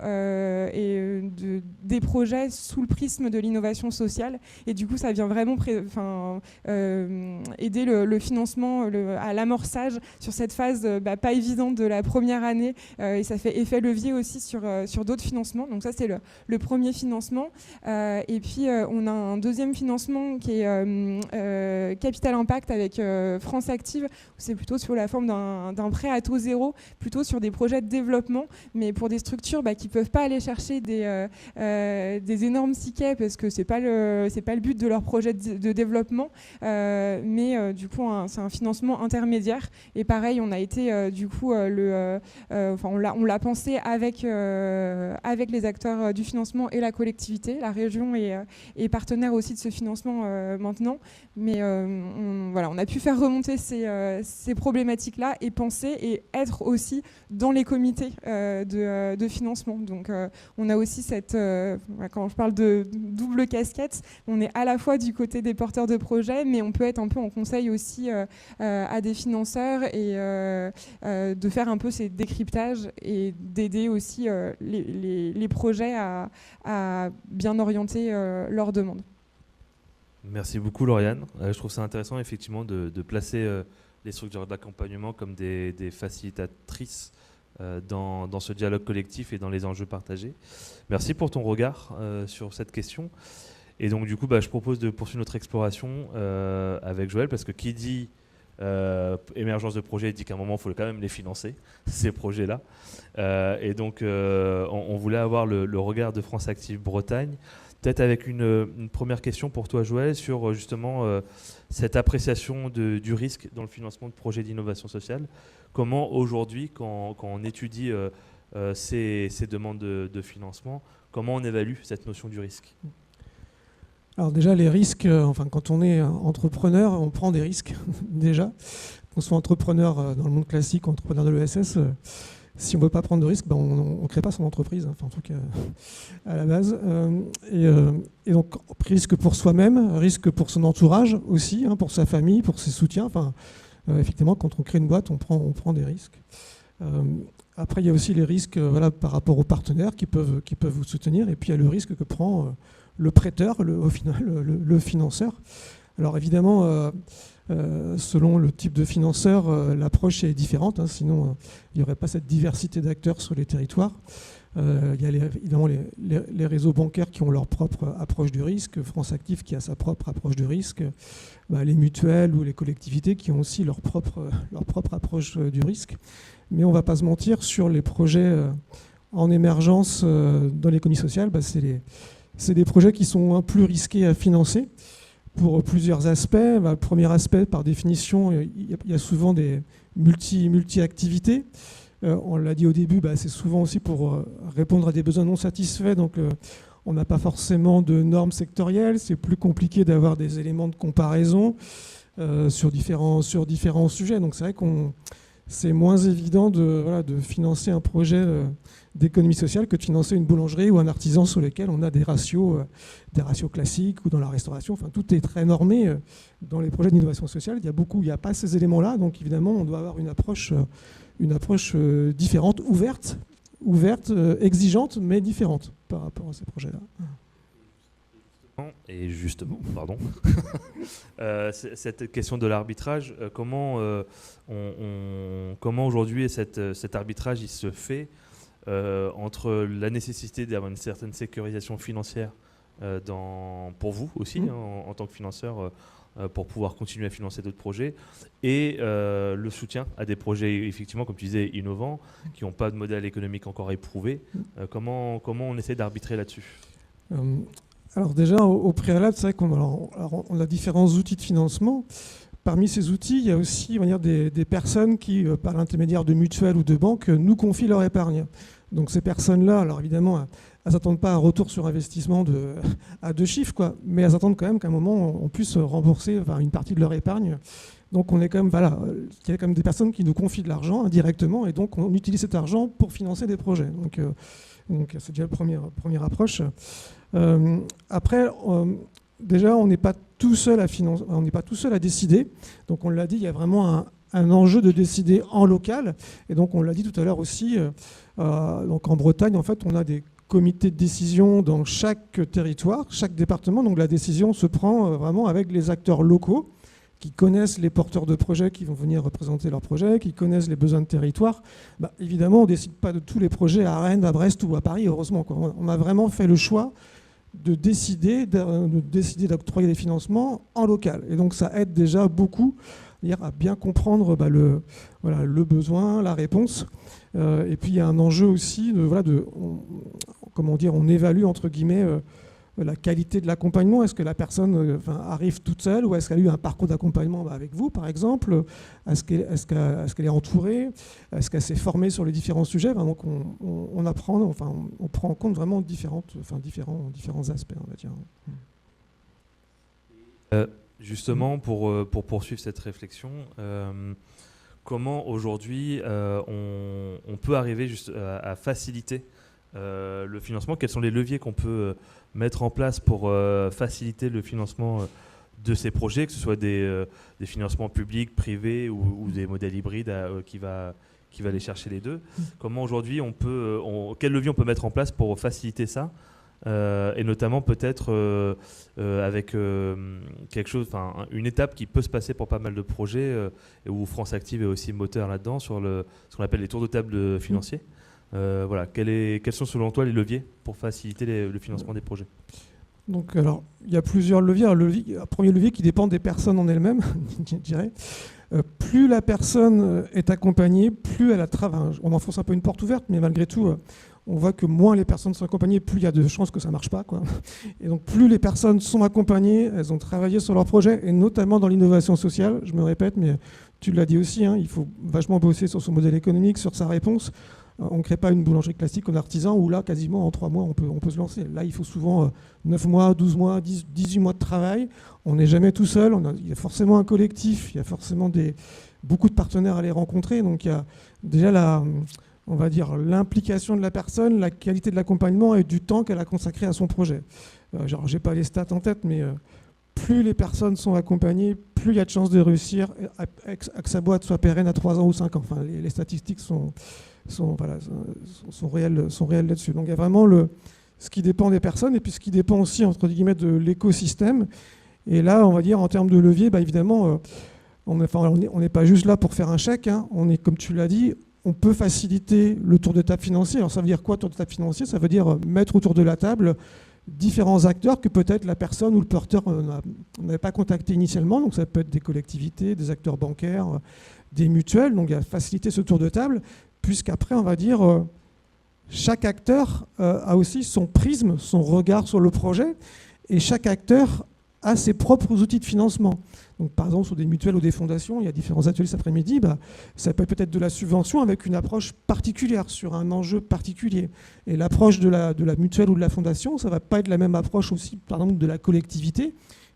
des projets sous le prisme de l'innovation sociale. Et du coup, ça vient vraiment aider le financement à l'amorçage sur cette phase pas évidente de la première année. Et ça fait effet levier aussi sur d'autres financements. Donc ça, c'est le premier financement. Et puis, on a un deuxième financement qui est Capital Impact avec France Active, où c'est plutôt sous la forme d'un prêt à taux zéro, plutôt sur des projets de développement, mais pour des structures qui ne peuvent pas aller chercher des énormes tickets parce que c'est pas le but de leur projet de développement, mais du coup c'est un financement intermédiaire. Et pareil, on a été on l'a pensé avec les acteurs du financement et la collectivité. La région est partenaire aussi de ce financement maintenant, mais on a pu faire remonter ces problématiques-là et penser et être aussi dans les comités de financement. Donc on a aussi quand je parle de double casquette, on est à la fois du côté des porteurs de projets, mais on peut être un peu en conseil aussi à des financeurs et de faire un peu ces décryptages et d'aider aussi les projets à bien orienter leurs demandes. Merci beaucoup Lauriane. Je trouve ça intéressant effectivement de placer les structures d'accompagnement comme des facilitatrices dans ce dialogue collectif et dans les enjeux partagés. Merci pour ton regard sur cette question. Et donc du coup, je propose de poursuivre notre exploration avec Joël, parce que qui dit émergence de projets dit qu'à un moment, il faut quand même les financer, ces projets-là. Et donc, on voulait avoir le regard de France Active Bretagne. Peut-être avec une première question pour toi, Joël, sur justement cette appréciation du risque dans le financement de projets d'innovation sociale. Comment aujourd'hui, quand on étudie ces demandes de financement, comment on évalue cette notion du risque ? Alors déjà, les risques, quand on est entrepreneur, on prend des risques déjà. Qu'on soit entrepreneur dans le monde classique ou entrepreneur de l'ESS, si on ne veut pas prendre de risques, on ne crée pas son entreprise, en tout cas à la base. Et donc, risque pour soi-même, risque pour son entourage aussi, pour sa famille, pour ses soutiens. Effectivement, quand on crée une boîte, on prend des risques. Après, il y a aussi les risques par rapport aux partenaires qui peuvent vous soutenir. Et puis, il y a le risque que prend le prêteur, au final, le financeur. Alors évidemment, selon le type de financeur, l'approche est différente, sinon il n'y aurait pas cette diversité d'acteurs sur les territoires. Il y a évidemment les réseaux bancaires qui ont leur propre approche du risque, France Active qui a sa propre approche du risque, les mutuelles ou les collectivités qui ont aussi leur propre approche du risque. Mais on ne va pas se mentir, sur les projets en émergence dans l'économie sociale, c'est des projets qui sont plus risqués à financer pour plusieurs aspects. Le premier aspect, par définition, il y a souvent des multi-activités. On l'a dit au début, c'est souvent aussi pour répondre à des besoins non satisfaits. Donc, on n'a pas forcément de normes sectorielles. C'est plus compliqué d'avoir des éléments de comparaison sur différents sujets. Donc, c'est vrai qu'on c'est moins évident de financer un projet d'économie sociale que de financer une boulangerie ou un artisan sur lesquels on a des ratios classiques, ou dans la restauration. Enfin, tout est très normé dans les projets d'innovation sociale. Il n'y a pas ces éléments-là. Donc évidemment, on doit avoir une approche différente, ouverte, exigeante, mais différente par rapport à ces projets-là. Et justement, pardon, cette question de l'arbitrage, comment aujourd'hui cet arbitrage il se fait entre la nécessité d'avoir une certaine sécurisation financière pour vous aussi, en tant que financeur, pour pouvoir continuer à financer d'autres projets, et le soutien à des projets, effectivement, comme tu disais, innovants, qui n'ont pas de modèle économique encore éprouvé. Comment on essaie d'arbitrer là-dessus ? Alors déjà, au préalable, c'est vrai qu'on a différents outils de financement. Parmi ces outils, il y a aussi des personnes qui, par l'intermédiaire de mutuelles ou de banques, nous confient leur épargne. Donc ces personnes-là, alors évidemment, elles n'attendent pas un retour sur investissement à 2 chiffres, mais elles attendent quand même qu'à un moment, on puisse rembourser une partie de leur épargne. Donc on est quand même, il y a quand même des personnes qui nous confient de l'argent indirectement, et donc on utilise cet argent pour financer des projets. Donc c'est déjà la première approche. Après, déjà, on n'est pas tout seul à financer, on n'est pas tout seul à décider. Donc, on l'a dit, il y a vraiment un enjeu de décider en local. Et donc, on l'a dit tout à l'heure aussi. Donc, en Bretagne, en fait, on a des comités de décision dans chaque territoire, chaque département. Donc, la décision se prend vraiment avec les acteurs locaux qui connaissent les porteurs de projets qui vont venir représenter leurs projets, qui connaissent les besoins de territoire. Évidemment, on ne décide pas de tous les projets à Rennes, à Brest ou à Paris, heureusement. On a vraiment fait le choix de décider d'octroyer des financements en local. Et donc ça aide déjà beaucoup c'est-à-dire à bien comprendre le besoin, la réponse. Et puis il y a un enjeu aussi on évalue entre guillemets la qualité de l'accompagnement. Est-ce que la personne arrive toute seule ou est-ce qu'elle a eu un parcours d'accompagnement avec vous, par exemple? Est-ce qu'elle est entourée? Est-ce qu'elle s'est formée sur les différents sujets? Donc on apprend, on prend en compte vraiment différents aspects, on va dire. Justement, pour poursuivre cette réflexion, comment aujourd'hui on peut arriver à faciliter le financement? Quels sont les leviers qu'on peut mettre en place pour faciliter le financement de ces projets, que ce soit des financements publics, privés ou des modèles hybrides qui va aller chercher les deux? Comment aujourd'hui quel levier on peut mettre en place pour faciliter ça? Et notamment peut-être avec quelque chose, une étape qui peut se passer pour pas mal de projets et où France Active est aussi moteur là-dedans sur ce qu'on appelle les tours de table financiers. Quels sont selon toi les leviers pour faciliter le financement des projets? Donc, alors, il y a plusieurs leviers. Un premier levier qui dépend des personnes en elles-mêmes, je dirais. Plus la personne est accompagnée, plus elle a travaillé. On enfonce un peu une porte ouverte, mais malgré tout, on voit que moins les personnes sont accompagnées, plus il y a de chances que ça ne marche pas, quoi. Et donc, plus les personnes sont accompagnées, elles ont travaillé sur leur projet, et notamment dans l'innovation sociale. Je me répète, mais tu l'as dit aussi, il faut vachement bosser sur son modèle économique, sur sa réponse. On ne crée pas une boulangerie classique en artisan où là, quasiment en 3 mois, on peut se lancer. Là, il faut souvent 9 mois, 12 mois, 18 mois de travail. On n'est jamais tout seul. Il y a forcément un collectif, il y a forcément beaucoup de partenaires à les rencontrer. Donc, il y a déjà l'implication de la personne, la qualité de l'accompagnement et du temps qu'elle a consacré à son projet. Je n'ai pas les stats en tête, mais plus les personnes sont accompagnées, plus il y a de chances de réussir que sa boîte soit pérenne à 3 ans ou 5 ans. Les statistiques sont réels là-dessus. Donc il y a vraiment ce qui dépend des personnes et puis ce qui dépend aussi, entre guillemets, de l'écosystème. Et là, on va dire, en termes de levier, évidemment, on n'est pas juste là pour faire un chèque. On est, comme tu l'as dit, on peut faciliter le tour de table financier. Alors ça veut dire quoi, tour de table financier? Ça veut dire mettre autour de la table différents acteurs que peut-être la personne ou le porteur n'avait pas contacté initialement. Donc ça peut être des collectivités, des acteurs bancaires, des mutuelles. Donc il y a faciliter ce tour de table, puisqu'après, on va dire, chaque acteur a aussi son prisme, son regard sur le projet, et chaque acteur a ses propres outils de financement. Donc, par exemple, sur des mutuelles ou des fondations, il y a différents ateliers cet après-midi, ça peut être de la subvention avec une approche particulière, sur un enjeu particulier. Et l'approche de la mutuelle ou de la fondation, ça ne va pas être la même approche aussi, par exemple, de la collectivité,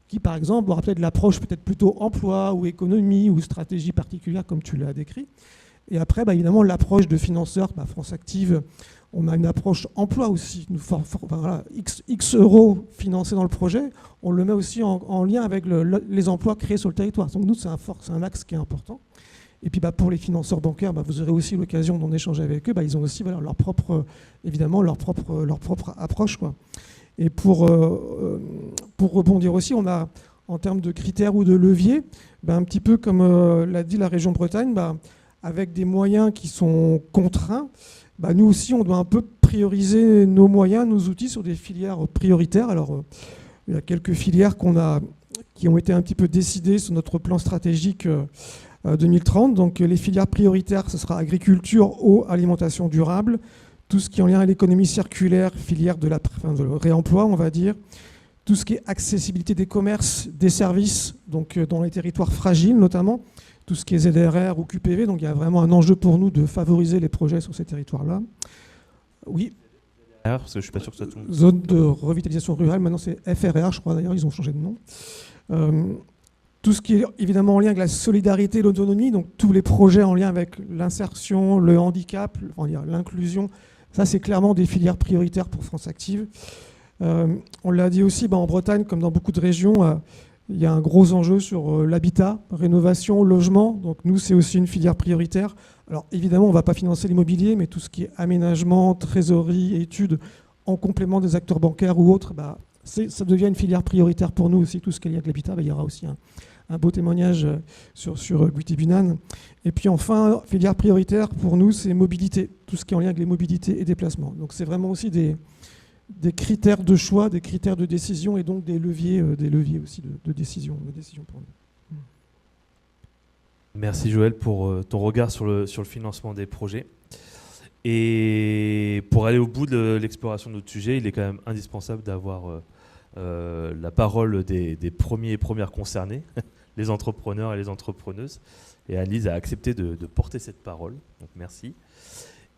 qui, par exemple, aura peut-être l'approche plutôt emploi ou économie ou stratégie particulière, comme tu l'as décrit. Et après, évidemment, l'approche de financeurs, France Active, on a une approche emploi aussi. X euros financés dans le projet, on le met aussi en lien avec les emplois créés sur le territoire. Donc nous, c'est un axe qui est important. Et puis pour les financeurs bancaires, vous aurez aussi l'occasion d'en échanger avec eux. Ils ont aussi leur propre approche, quoi. Et pour rebondir aussi, on a, en termes de critères ou de leviers, un petit peu comme l'a dit la région Bretagne, avec des moyens qui sont contraints, nous aussi, on doit un peu prioriser nos moyens, nos outils sur des filières prioritaires. Alors, il y a quelques filières qui ont été un petit peu décidées sur notre plan stratégique 2030. Donc, les filières prioritaires, ce sera agriculture, eau, alimentation durable, tout ce qui est en lien avec l'économie circulaire, filière de réemploi, on va dire, tout ce qui est accessibilité des commerces, des services, donc dans les territoires fragiles notamment, tout ce qui est ZRR ou QPV. Donc il y a vraiment un enjeu pour nous de favoriser les projets sur ces territoires-là. Oui. Parce que je suis pas sûr que ça tombe. Zone de revitalisation rurale, maintenant c'est FRR, je crois d'ailleurs, ils ont changé de nom. Tout ce qui est évidemment en lien avec la solidarité et l'autonomie, donc tous les projets en lien avec l'insertion, le handicap, l'inclusion, ça c'est clairement des filières prioritaires pour France Active. On l'a dit aussi, en Bretagne, comme dans beaucoup de régions, il y a un gros enjeu sur l'habitat, rénovation, logement. Donc nous, c'est aussi une filière prioritaire. Alors évidemment, on ne va pas financer l'immobilier, mais tout ce qui est aménagement, trésorerie, études, en complément des acteurs bancaires ou autres, ça devient une filière prioritaire pour nous aussi. Tout ce qui est lié avec l'habitat, il y aura aussi un beau témoignage sur Guiti-Bunan. Et puis enfin, filière prioritaire pour nous, c'est mobilité. Tout ce qui est en lien avec les mobilités et déplacements. Donc c'est vraiment aussi des critères de choix, des critères de décision et donc des leviers aussi de décision pour nous. Merci Joël pour ton regard sur le financement des projets. Et pour aller au bout de l'exploration de notre sujet, il est quand même indispensable d'avoir la parole des premiers et premières concernés, les entrepreneurs et les entrepreneuses. Et Annelise a accepté de porter cette parole, donc merci.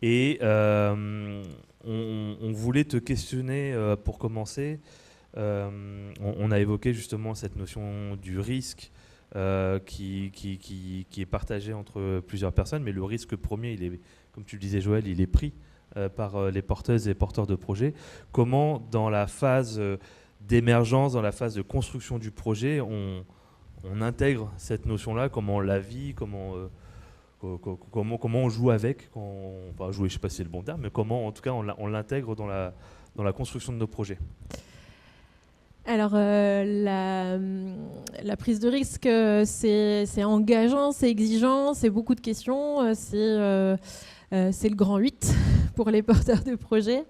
Et on voulait te questionner pour commencer. On a évoqué justement cette notion du risque qui est partagée entre plusieurs personnes, mais le risque premier, il est, comme tu le disais Joël, il est pris par les porteuses et porteurs de projets. Comment, dans la phase d'émergence, dans la phase de construction du projet, on intègre cette notion-là, comment on la vit, comment on joue avec, enfin jouer, je ne sais pas si c'est le bon terme, mais comment en tout cas on l'intègre dans la construction de nos projets. Alors la prise de risque, c'est engageant, c'est exigeant, c'est beaucoup de questions, c'est le grand 8 pour les porteurs de projets.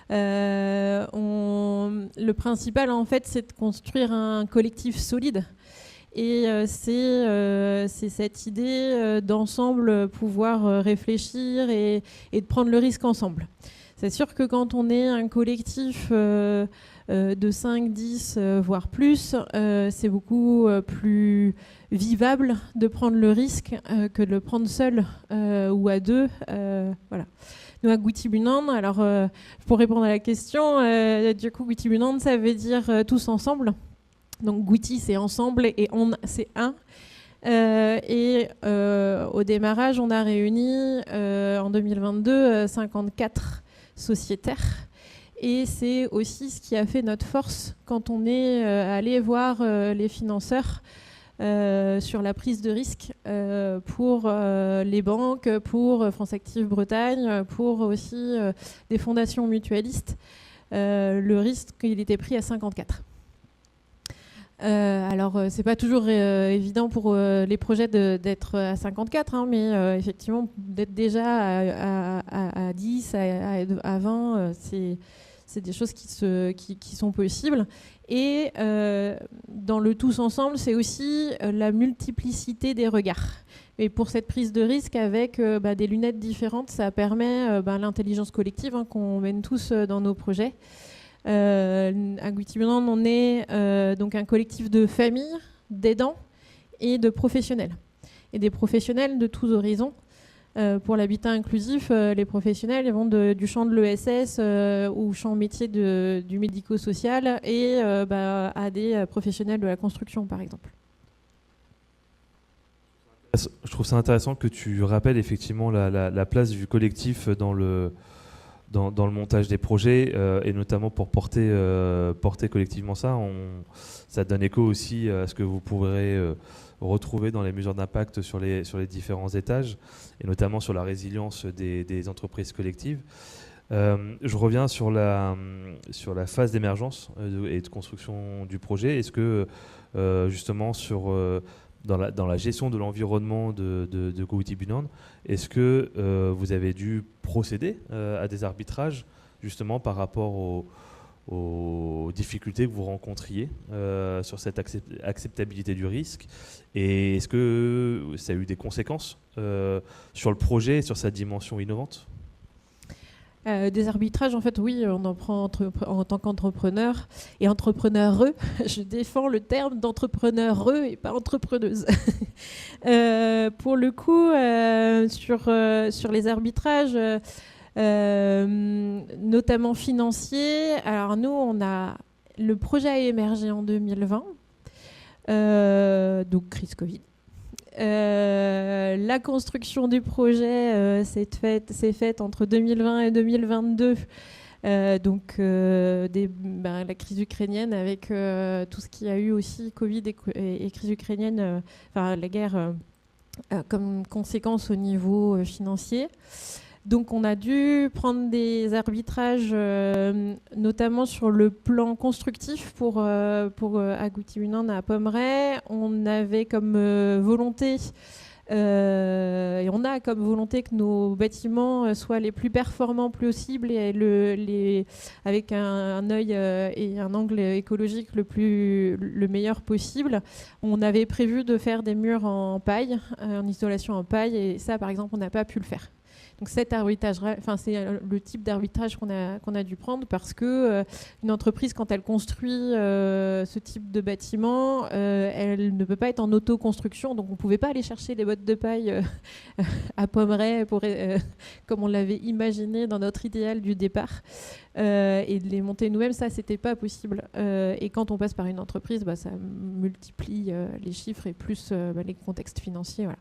Le principal en fait, c'est de construire un collectif solide. Et c'est cette idée d'ensemble pouvoir réfléchir et de prendre le risque ensemble. C'est sûr que quand on est un collectif de 5, 10, voire plus, c'est beaucoup plus vivable de prendre le risque que de le prendre seul ou à deux. Voilà. Nous, à Gwitibunand, alors pour répondre à la question, du coup, Gwitibunand, ça veut dire tous ensemble. Donc Gwiti, c'est ensemble et on, c'est un. Au démarrage, on a réuni en 2022 54 sociétaires. Et c'est aussi ce qui a fait notre force quand on est allé voir les financeurs sur la prise de risque pour les banques, pour France Active Bretagne, pour aussi des fondations mutualistes. Le risque, il était pris à 54. Alors, c'est pas toujours évident pour les projets d'être à 54, hein, mais effectivement, d'être déjà à 10, à 20, c'est des choses qui sont possibles. Et dans le tous ensemble, c'est aussi la multiplicité des regards. Et pour cette prise de risque avec des lunettes différentes, ça permet l'intelligence collective qu'on mène tous dans nos projets. À Gwitibunand, on est donc un collectif de familles, d'aidants et de professionnels. Et des professionnels de tous horizons. Pour l'habitat inclusif, les professionnels ils vont du champ de l'ESS ou champ métier du médico-social et à des professionnels de la construction, par exemple. Je trouve ça intéressant que tu rappelles effectivement la place du collectif dans le montage des projets et notamment pour porter collectivement ça. Ça donne écho aussi à ce que vous pourrez retrouver dans les mesures d'impact sur les différents étages et notamment sur la résilience des entreprises collectives. Je reviens sur la phase d'émergence et de construction du projet. Est-ce que justement dans la gestion de l'environnement de Gwitibunand, est-ce que vous avez dû procéder à des arbitrages justement par rapport aux difficultés que vous rencontriez sur cette acceptabilité du risque, et est-ce que ça a eu des conséquences sur le projet et sur sa dimension innovante ? Des arbitrages, en fait, oui, on en prend en tant qu'entrepreneur et entrepreneureux. Je défends le terme d'entrepreneureux et pas entrepreneuse. Pour le coup, sur les arbitrages, notamment financiers, alors nous, le projet a émergé en 2020, donc crise Covid. La construction du projet s'est faite entre 2020 et 2022, donc la crise ukrainienne avec tout ce qu'il y a eu aussi, Covid et crise ukrainienne, la guerre comme conséquence au niveau financier. Donc on a dû prendre des arbitrages, notamment sur le plan constructif pour à Gwitibunand à Pommerais. On avait comme volonté Et on a comme volonté que nos bâtiments soient les plus performants possibles et avec un œil et un angle écologique le meilleur possible. On avait prévu de faire des murs en paille, en isolation en paille, et ça, par exemple, on n'a pas pu le faire. Donc cet arbitrage, c'est le type d'arbitrage qu'on a dû prendre parce que une entreprise, quand elle construit ce type de bâtiment, elle ne peut pas être en autoconstruction, donc on ne pouvait pas aller chercher les bottes de paille à Pommerais comme on l'avait imaginé dans notre idéal du départ, et de les monter nous-mêmes, ça c'était pas possible. Et quand on passe par une entreprise, ça multiplie les chiffres et plus les contextes financiers. Voilà.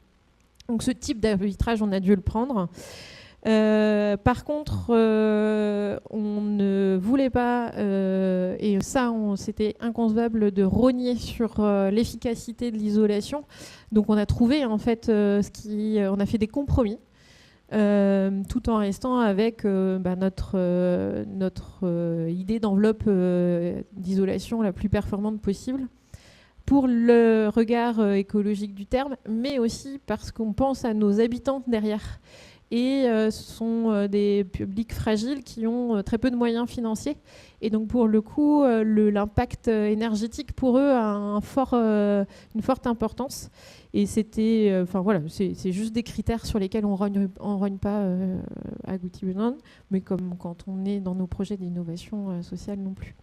Donc ce type d'arbitrage, on a dû le prendre. Par contre, on ne voulait pas, et ça, c'était inconcevable de rogner sur l'efficacité de l'isolation. Donc on a trouvé en fait on a fait des compromis. Tout en restant avec notre idée d'enveloppe d'isolation la plus performante possible, pour le regard écologique du terme, mais aussi parce qu'on pense à nos habitants derrière. Et ce sont des publics fragiles qui ont très peu de moyens financiers. Et donc pour le coup, l'impact énergétique pour eux a une forte importance. Et c'était, c'est juste des critères sur lesquels on rogne pas à Goutibunon, mais comme quand on est dans nos projets d'innovation sociale non plus.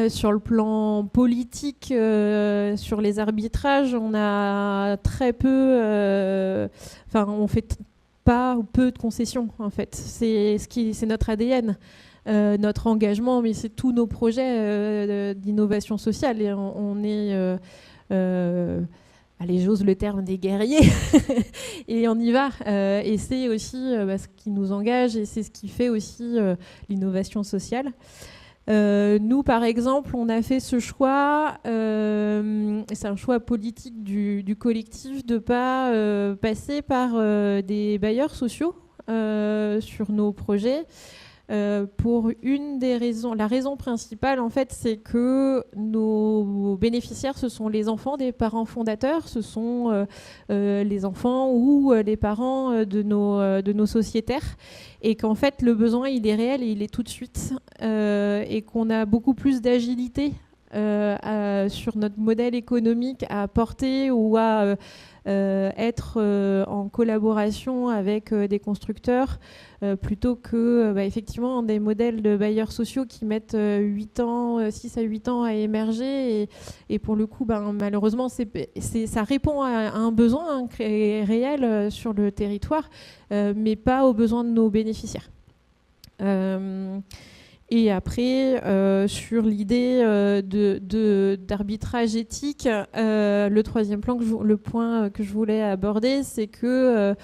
Sur le plan politique, sur les arbitrages, on a très peu, on fait pas ou peu de concessions en fait. C'est notre ADN, notre engagement, mais c'est tous nos projets d'innovation sociale. Et on est, allez, j'ose le terme des guerriers, et on y va. Et c'est aussi ce qui nous engage, et c'est ce qui fait aussi l'innovation sociale. Nous, par exemple, on a fait ce choix, c'est un choix politique du collectif, de ne pas passer par des bailleurs sociaux sur nos projets. Pour une des raisons, la raison principale, en fait, c'est que nos bénéficiaires, ce sont les enfants des parents fondateurs, ce sont les enfants ou les parents de nos sociétaires, et qu'en fait, le besoin, il est réel et il est tout de suite, et qu'on a beaucoup plus d'agilité sur notre modèle économique à porter ou à être en collaboration avec des constructeurs plutôt que effectivement des modèles de bailleurs sociaux qui mettent 6 à 8 ans à émerger, et pour le coup malheureusement ça répond à un besoin réel sur le territoire, mais pas aux besoins de nos bénéficiaires. Et après, sur l'idée d'arbitrage éthique, le troisième point que je voulais aborder, c'est que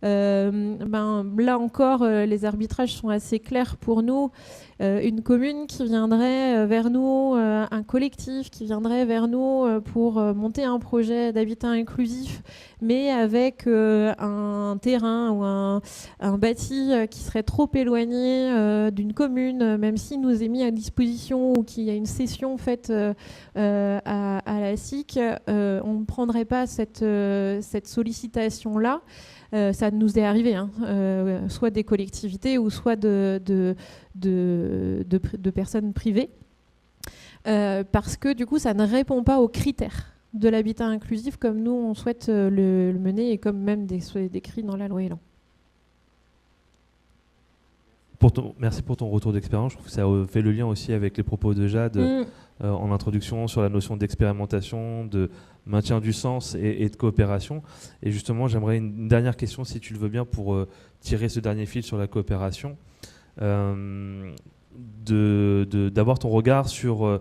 là encore, les arbitrages sont assez clairs pour nous. Une commune qui viendrait vers nous, un collectif qui viendrait vers nous pour monter un projet d'habitat inclusif, mais avec un terrain ou un bâti qui serait trop éloigné d'une commune, même s'il nous est mis à disposition ou qu'il y a une cession faite à la SIC, on ne prendrait pas cette sollicitation-là. Ça nous est arrivé, soit des collectivités ou soit de personnes privées, parce que du coup ça ne répond pas aux critères de l'habitat inclusif comme nous on souhaite le mener, et comme même décrit dans la loi Elan. Merci pour ton retour d'expérience. Je trouve que ça fait le lien aussi avec les propos de Jade en introduction sur la notion d'expérimentation, de maintien du sens et de coopération. Et justement, j'aimerais une dernière question, si tu le veux bien, pour tirer ce dernier fil sur la coopération. D'avoir ton regard sur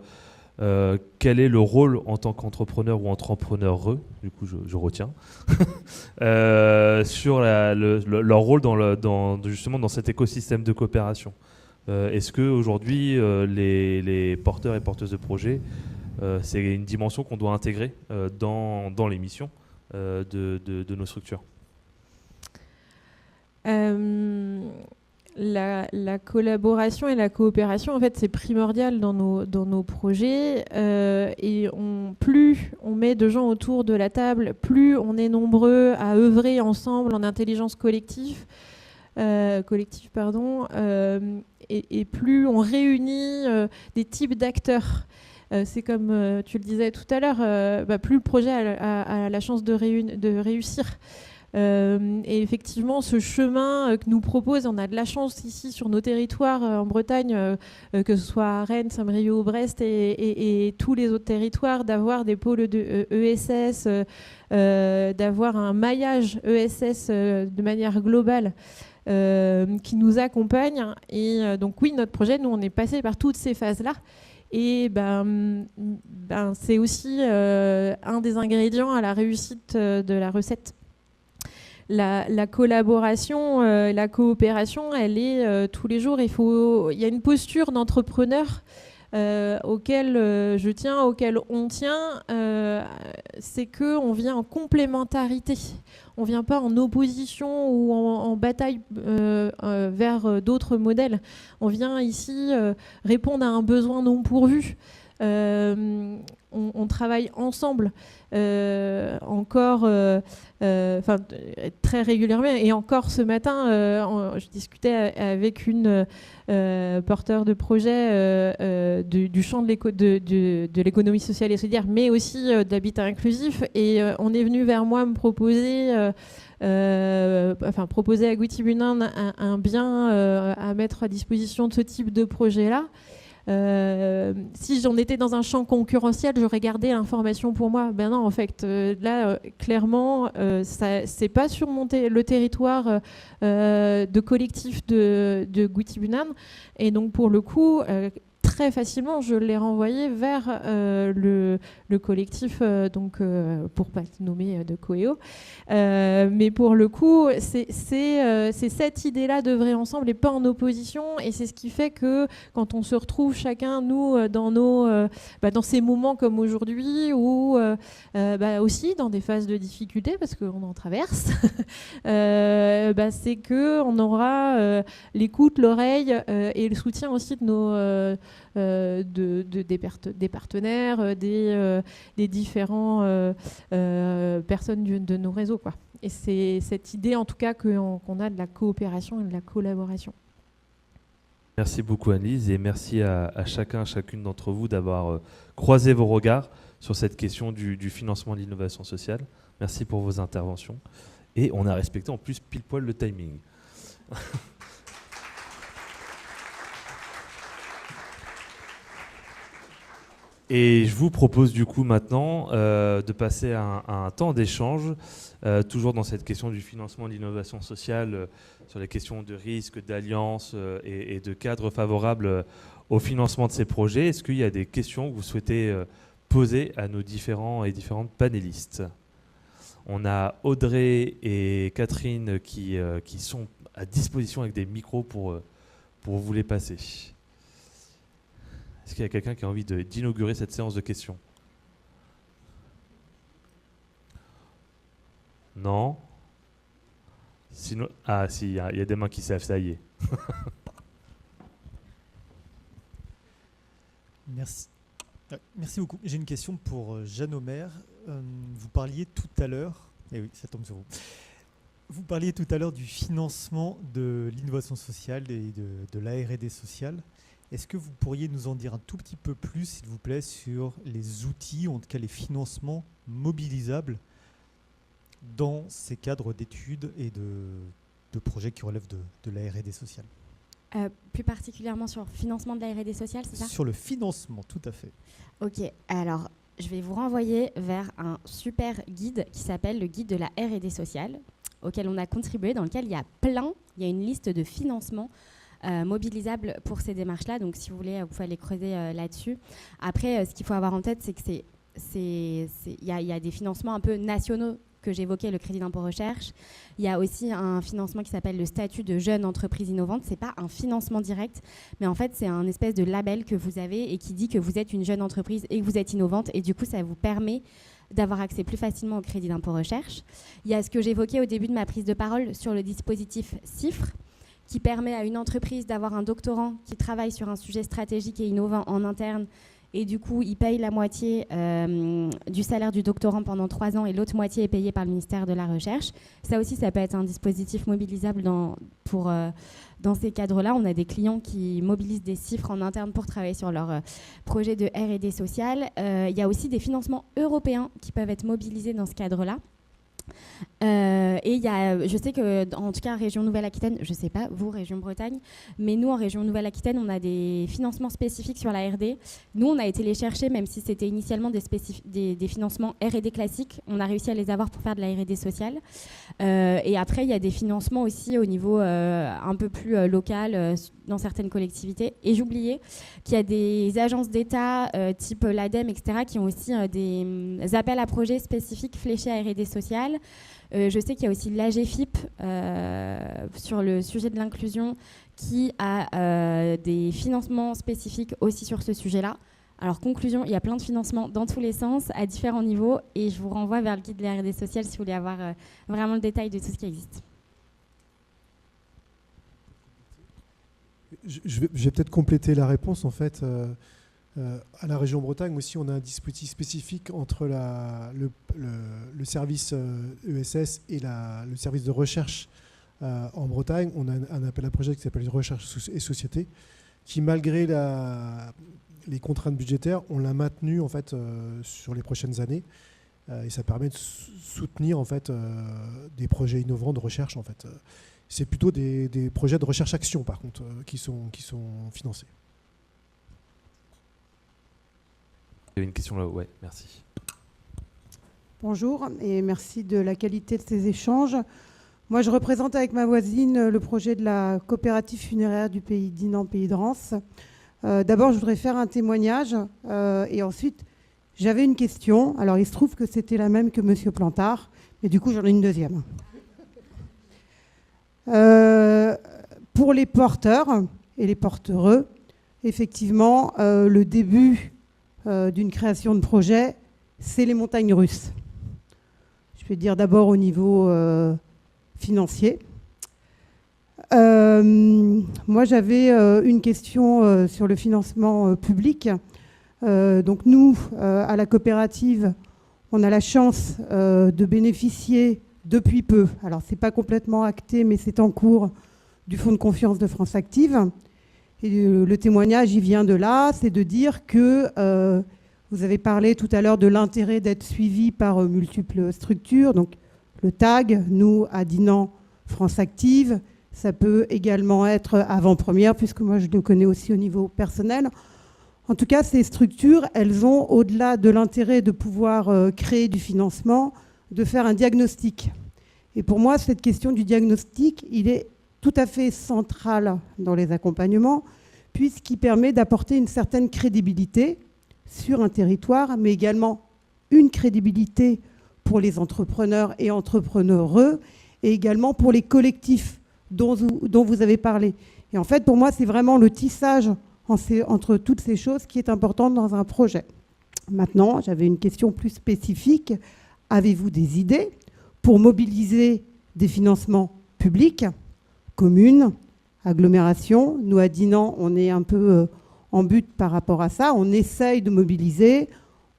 quel est le rôle en tant qu'entrepreneur ou entrepreneureux, du coup je retiens, sur leur rôle justement dans cet écosystème de coopération. Est-ce qu'aujourd'hui, les porteurs et porteuses de projets, c'est une dimension qu'on doit intégrer dans les missions de nos structures? la collaboration et la coopération, en fait, c'est primordial dans nos projets. Et plus on met de gens autour de la table, plus on est nombreux à œuvrer ensemble en intelligence collective, et plus on réunit des types d'acteurs. C'est comme tu le disais tout à l'heure, plus le projet a la chance de réussir. Et effectivement, ce chemin que nous propose, on a de la chance ici sur nos territoires en Bretagne, que ce soit à Rennes, Saint-Brieuc, Brest et tous les autres territoires, d'avoir des pôles de ESS, d'avoir un maillage ESS de manière globale qui nous accompagne. Et donc oui, notre projet, nous, on est passé par toutes ces phases-là. Et c'est aussi un des ingrédients à la réussite de la recette. La collaboration, la coopération, elle est tous les jours. Il y a une posture d'entrepreneur auquel je tiens, auquel on tient. C'est qu'on vient en complémentarité. On ne vient pas en opposition ou en bataille vers d'autres modèles. On vient ici répondre à un besoin non pourvu. On travaille ensemble très régulièrement, et encore ce matin je discutais avec une porteur de projet du champ de l'économie sociale et solidaire, mais aussi de l'habitat inclusif, et on est venu vers moi me proposer à Guitibunan un bien à mettre à disposition de ce type de projet-là. Si j'en étais dans un champ concurrentiel, j'aurais gardé l'information pour moi. Ben non, en fait, clairement, c'est pas sur le territoire de collectif de Guitibunan. Et donc, pour le coup, très facilement, je l'ai renvoyé vers le collectif, pour pas le nommer, de Coeo. Mais pour le coup, c'est cette idée-là d'œuvrer ensemble et pas en opposition. Et c'est ce qui fait que quand on se retrouve chacun, nous, dans ces moments comme aujourd'hui, ou aussi dans des phases de difficulté, parce qu'on en traverse, c'est qu'on aura l'écoute, l'oreille et le soutien aussi de des partenaires, des différents personnes de nos réseaux, quoi. Et c'est cette idée, en tout cas, qu'on a de la coopération et de la collaboration. Merci beaucoup, Annelise, et merci à chacune d'entre vous d'avoir croisé vos regards sur cette question du financement de l'innovation sociale. Merci pour vos interventions. Et on a respecté en plus pile poil le timing. Et je vous propose du coup maintenant de passer à un temps d'échange, toujours dans cette question du financement de l'innovation sociale, sur les questions de risque, d'alliance et de cadre favorable au financement de ces projets. Est-ce qu'il y a des questions que vous souhaitez poser à nos différents et différentes panélistes ? On a Audrey et Catherine qui sont à disposition avec des micros pour vous les passer. Est-ce qu'il y a quelqu'un qui a envie d'inaugurer cette séance de questions ? Non ? Sinon, si, il y a des mains qui savent, ça y est. Merci. Merci beaucoup. J'ai une question pour Jeanne Omer. Vous parliez tout à l'heure, oui, ça tombe sur vous. Vous parliez tout à l'heure du financement de l'innovation sociale et de la R&D sociale. Est-ce que vous pourriez nous en dire un tout petit peu plus, s'il vous plaît, sur les outils, en tout cas les financements mobilisables dans ces cadres d'études et de projets qui relèvent de la R&D sociale ? Plus particulièrement sur le financement de la R&D sociale, c'est ça ? Sur le financement, tout à fait. Ok, alors je vais vous renvoyer vers un super guide qui s'appelle le guide de la R&D sociale, auquel on a contribué, dans lequel il y a une liste de financements mobilisables pour ces démarches-là. Donc si vous voulez, vous pouvez aller creuser là-dessus. Après, ce qu'il faut avoir en tête, c'est que il y a des financements un peu nationaux que j'évoquais, le crédit d'impôt recherche. Il y a aussi un financement qui s'appelle le statut de jeune entreprise innovante. C'est pas un financement direct, mais en fait, c'est un espèce de label que vous avez et qui dit que vous êtes une jeune entreprise et que vous êtes innovante. Et du coup, ça vous permet d'avoir accès plus facilement au crédit d'impôt recherche. Il y a ce que j'évoquais au début de ma prise de parole sur le dispositif CIFRE, qui permet à une entreprise d'avoir un doctorant qui travaille sur un sujet stratégique et innovant en interne, et du coup, il paye la moitié du salaire du doctorant pendant 3 ans et l'autre moitié est payée par le ministère de la Recherche. Ça aussi, ça peut être un dispositif mobilisable dans ces cadres-là. On a des clients qui mobilisent des chiffres en interne pour travailler sur leur projet de R&D social. Il y a aussi des financements européens qui peuvent être mobilisés dans ce cadre-là. Et je sais que, en tout cas, région Nouvelle-Aquitaine, je ne sais pas, vous, région Bretagne, mais nous, en région Nouvelle-Aquitaine, on a des financements spécifiques sur la R&D. Nous, on a été les chercher, même si c'était initialement des financements R&D classiques. On a réussi à les avoir pour faire de la R&D sociale. Et après, il y a des financements aussi au niveau un peu plus local, dans certaines collectivités. Et j'oubliais qu'il y a des agences d'État, type l'ADEME, etc., qui ont aussi des appels à projets spécifiques fléchés à R&D sociale. Je sais qu'il y a aussi l'AGFIP sur le sujet de l'inclusion qui a des financements spécifiques aussi sur ce sujet-là. Alors, conclusion, il y a plein de financements dans tous les sens, à différents niveaux, et je vous renvoie vers le guide de la R&D sociale si vous voulez avoir vraiment le détail de tout ce qui existe. Je vais peut-être compléter la réponse. En fait, à la région Bretagne aussi, on a un dispositif spécifique entre le service ESS et le service de recherche en Bretagne. On a un appel à projet qui s'appelle Recherche et Société, qui, malgré les contraintes budgétaires, on l'a maintenu en fait sur les prochaines années, et ça permet de soutenir en fait des projets innovants de recherche en fait. C'est plutôt des projets de recherche-action, par contre, qui sont financés. Il y avait une question là, ouais, merci. Bonjour et merci de la qualité de ces échanges. Moi, je représente avec ma voisine le projet de la coopérative funéraire du pays Dinan, pays de Rance. D'abord, je voudrais faire un témoignage et ensuite, j'avais une question. Alors, il se trouve que c'était la même que Monsieur Plantard, mais du coup, j'en ai une deuxième. Pour les porteurs et les porteureux, effectivement, le début d'une création de projet, c'est les montagnes russes. Je vais dire d'abord au niveau financier. Moi, j'avais une question sur le financement public. Donc nous, à la coopérative, on a la chance de bénéficier depuis peu, alors c'est pas complètement acté, mais c'est en cours, du Fonds de confiance de France Active. Et le témoignage, il vient de là, c'est de dire que vous avez parlé tout à l'heure de l'intérêt d'être suivi par multiples structures. Donc le TAG, nous, à Dinan, France Active, ça peut également être avant-première, puisque moi je le connais aussi au niveau personnel. En tout cas, ces structures, elles ont, au-delà de l'intérêt de pouvoir créer du financement, de faire un diagnostic. Et pour moi, cette question du diagnostic, il est tout à fait central dans les accompagnements, puisqu'il permet d'apporter une certaine crédibilité sur un territoire, mais également une crédibilité pour les entrepreneurs et entrepreneureux, et également pour les collectifs dont vous avez parlé. Et en fait, pour moi, c'est vraiment le tissage entre toutes ces choses qui est important dans un projet. Maintenant, j'avais une question plus spécifique. Avez-vous des idées pour mobiliser des financements publics, communes, agglomérations? Nous, à Dinan, on est un peu en but par rapport à ça. On essaye de mobiliser.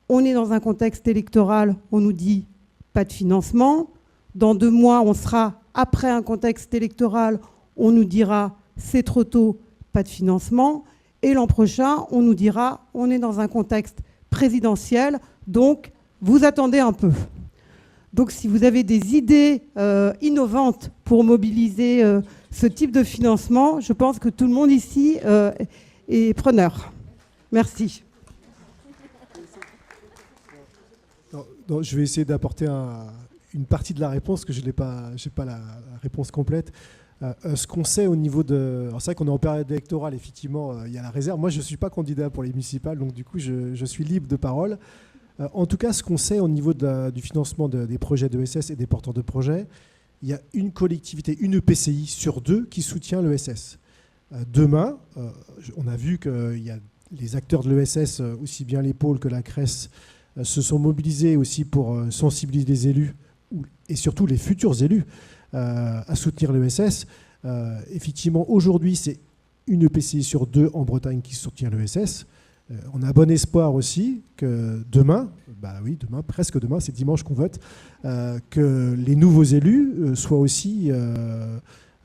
On est dans un contexte électoral. On nous dit pas de financement. Dans 2 mois, on sera après un contexte électoral. On nous dira c'est trop tôt, pas de financement. Et l'an prochain, on nous dira on est dans un contexte présidentiel. Donc, vous attendez un peu. Donc, si vous avez des idées innovantes pour mobiliser ce type de financement, je pense que tout le monde ici est preneur. Merci. Non, je vais essayer d'apporter une partie de la réponse, que je n'ai pas la réponse complète. Ce qu'on sait au niveau de... Alors c'est vrai qu'on est en période électorale, effectivement, il y a la réserve. Moi, je ne suis pas candidat pour les municipales, donc du coup, je suis libre de parole. En tout cas, ce qu'on sait au niveau du financement des projets d'ESS et des porteurs de projets, il y a une collectivité, une EPCI sur 2 qui soutient l'ESS. Demain, on a vu que les acteurs de l'ESS, aussi bien les pôles que la CRES, se sont mobilisés aussi pour sensibiliser les élus et surtout les futurs élus à soutenir l'ESS. Effectivement, aujourd'hui, c'est une EPCI sur 2 en Bretagne qui soutient l'ESS. On a bon espoir aussi que demain, presque demain, c'est dimanche qu'on vote, que les nouveaux élus soient aussi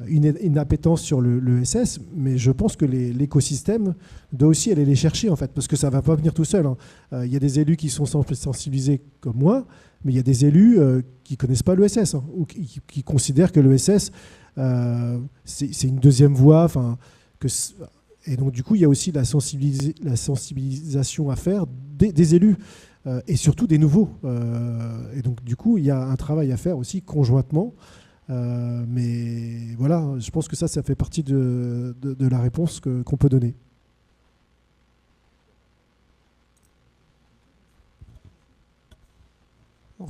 une appétence sur l'ESS, mais je pense que l'écosystème doit aussi aller les chercher, en fait, parce que ça ne va pas venir tout seul. Il y a des élus qui sont sensibilisés comme moi, mais il y a des élus qui ne connaissent pas l'ESS, ou qui considèrent que l'ESS, c'est une deuxième voie. Et donc, du coup, il y a aussi la sensibilisation à faire des élus, et surtout des nouveaux. Et donc, du coup, il y a un travail à faire aussi conjointement. Mais voilà, je pense que ça fait partie de la réponse qu'on peut donner.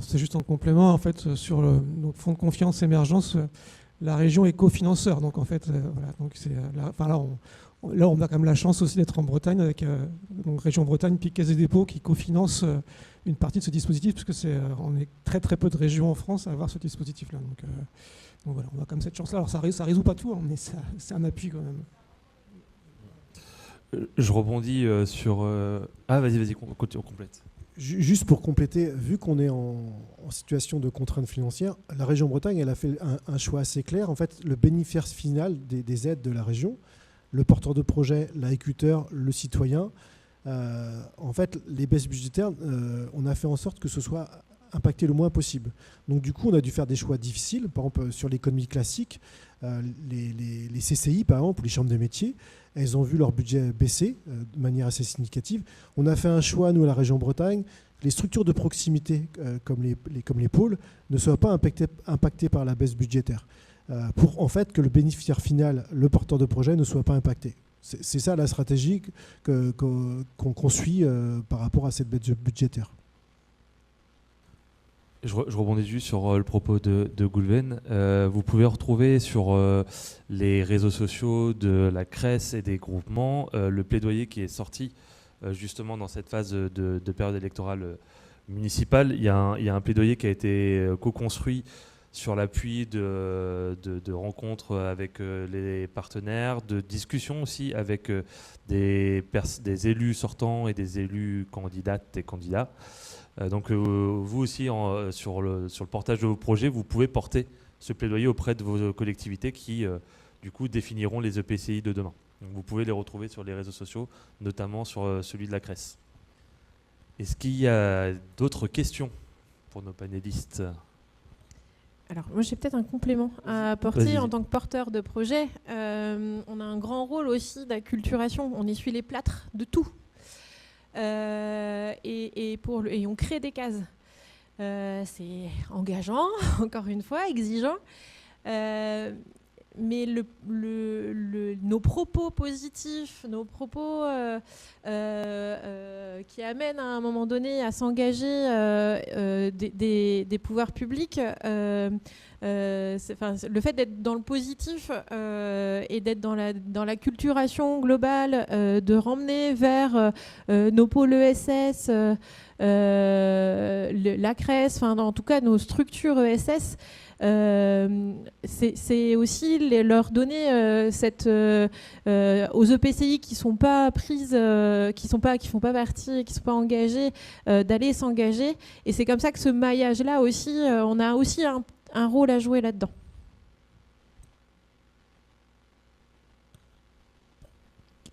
C'est juste en complément, en fait, sur le fonds de confiance émergence, la région est cofinanceur. Donc, en fait, voilà, donc là, on a quand même la chance aussi d'être en Bretagne avec donc Région Bretagne, puis Caisse des dépôts qui cofinancent une partie de ce dispositif, parce que on est très très peu de régions en France à avoir ce dispositif-là. Donc voilà, on a quand même cette chance-là. Alors ça résout pas tout, mais c'est un appui quand même. Je rebondis sur... vas-y, on complète. Juste pour compléter, vu qu'on est en situation de contrainte financière, la région Bretagne, elle a fait un choix assez clair. En fait, le bénéficiaire final des aides de la région, le porteur de projet, l'agriculteur, le citoyen, en fait, les baisses budgétaires, on a fait en sorte que ce soit impacté le moins possible. Donc du coup, on a dû faire des choix difficiles. Par exemple, sur l'économie classique, les CCI, par exemple, ou les chambres des métiers, elles ont vu leur budget baisser de manière assez significative. On a fait un choix, nous, à la région Bretagne, les structures de proximité, comme les pôles, ne soient pas impactées par la baisse budgétaire, pour en fait que le bénéficiaire final, le porteur de projet, ne soit pas impacté. C'est ça la stratégie qu'on suit par rapport à cette baisse budgétaire. Je rebondis juste sur le propos de Goulven. Vous pouvez retrouver sur les réseaux sociaux de la CRES et des groupements le plaidoyer qui est sorti justement dans cette phase de période électorale municipale. Il y a un plaidoyer qui a été co-construit sur l'appui de rencontres avec les partenaires, de discussions aussi avec des élus sortants et des élus candidates et candidats. Donc vous aussi, sur le portage de vos projets, vous pouvez porter ce plaidoyer auprès de vos collectivités qui, du coup, définiront les EPCI de demain. Donc, vous pouvez les retrouver sur les réseaux sociaux, notamment sur celui de la CRES. Est-ce qu'il y a d'autres questions pour nos panélistes ? Alors, moi, j'ai peut-être un complément à apporter en tant que porteur de projet. On a un grand rôle aussi d'acculturation. On essuie les plâtres de tout. Et on crée des cases. C'est engageant, encore une fois, exigeant. Mais nos propos positifs, nos propos qui amènent à un moment donné à s'engager des pouvoirs publics, le fait d'être dans le positif et d'être dans la culturation globale, de ramener vers nos pôles ESS, la CRES, en tout cas nos structures ESS, c'est aussi leur donner aux EPCI qui sont pas prises, qui font pas partie, qui sont pas engagés, d'aller s'engager. Et c'est comme ça que ce maillage-là aussi, on a aussi un rôle à jouer là-dedans.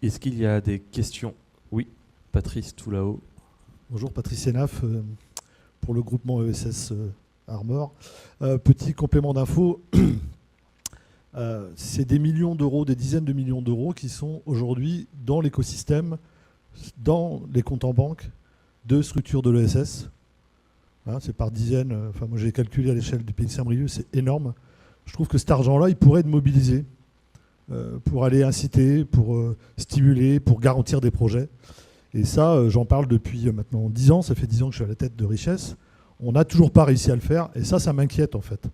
Est-ce qu'il y a des questions ? Oui, Patrice, tout là-haut. Bonjour, Patrice Enaf, pour le groupement ESS Armor. Petit complément d'info, c'est des millions d'euros, des dizaines de millions d'euros qui sont aujourd'hui dans l'écosystème, dans les comptes en banque de structures de l'ESS. Hein, c'est par dizaines, moi j'ai calculé à l'échelle du pays de Saint-Brieuc, c'est énorme. Je trouve que cet argent-là, il pourrait être mobilisé pour aller inciter, pour stimuler, pour garantir des projets. Et ça, j'en parle depuis maintenant 10 ans, ça fait 10 ans que je suis à la tête de Richesse. On n'a toujours pas réussi à le faire, et ça m'inquiète en fait.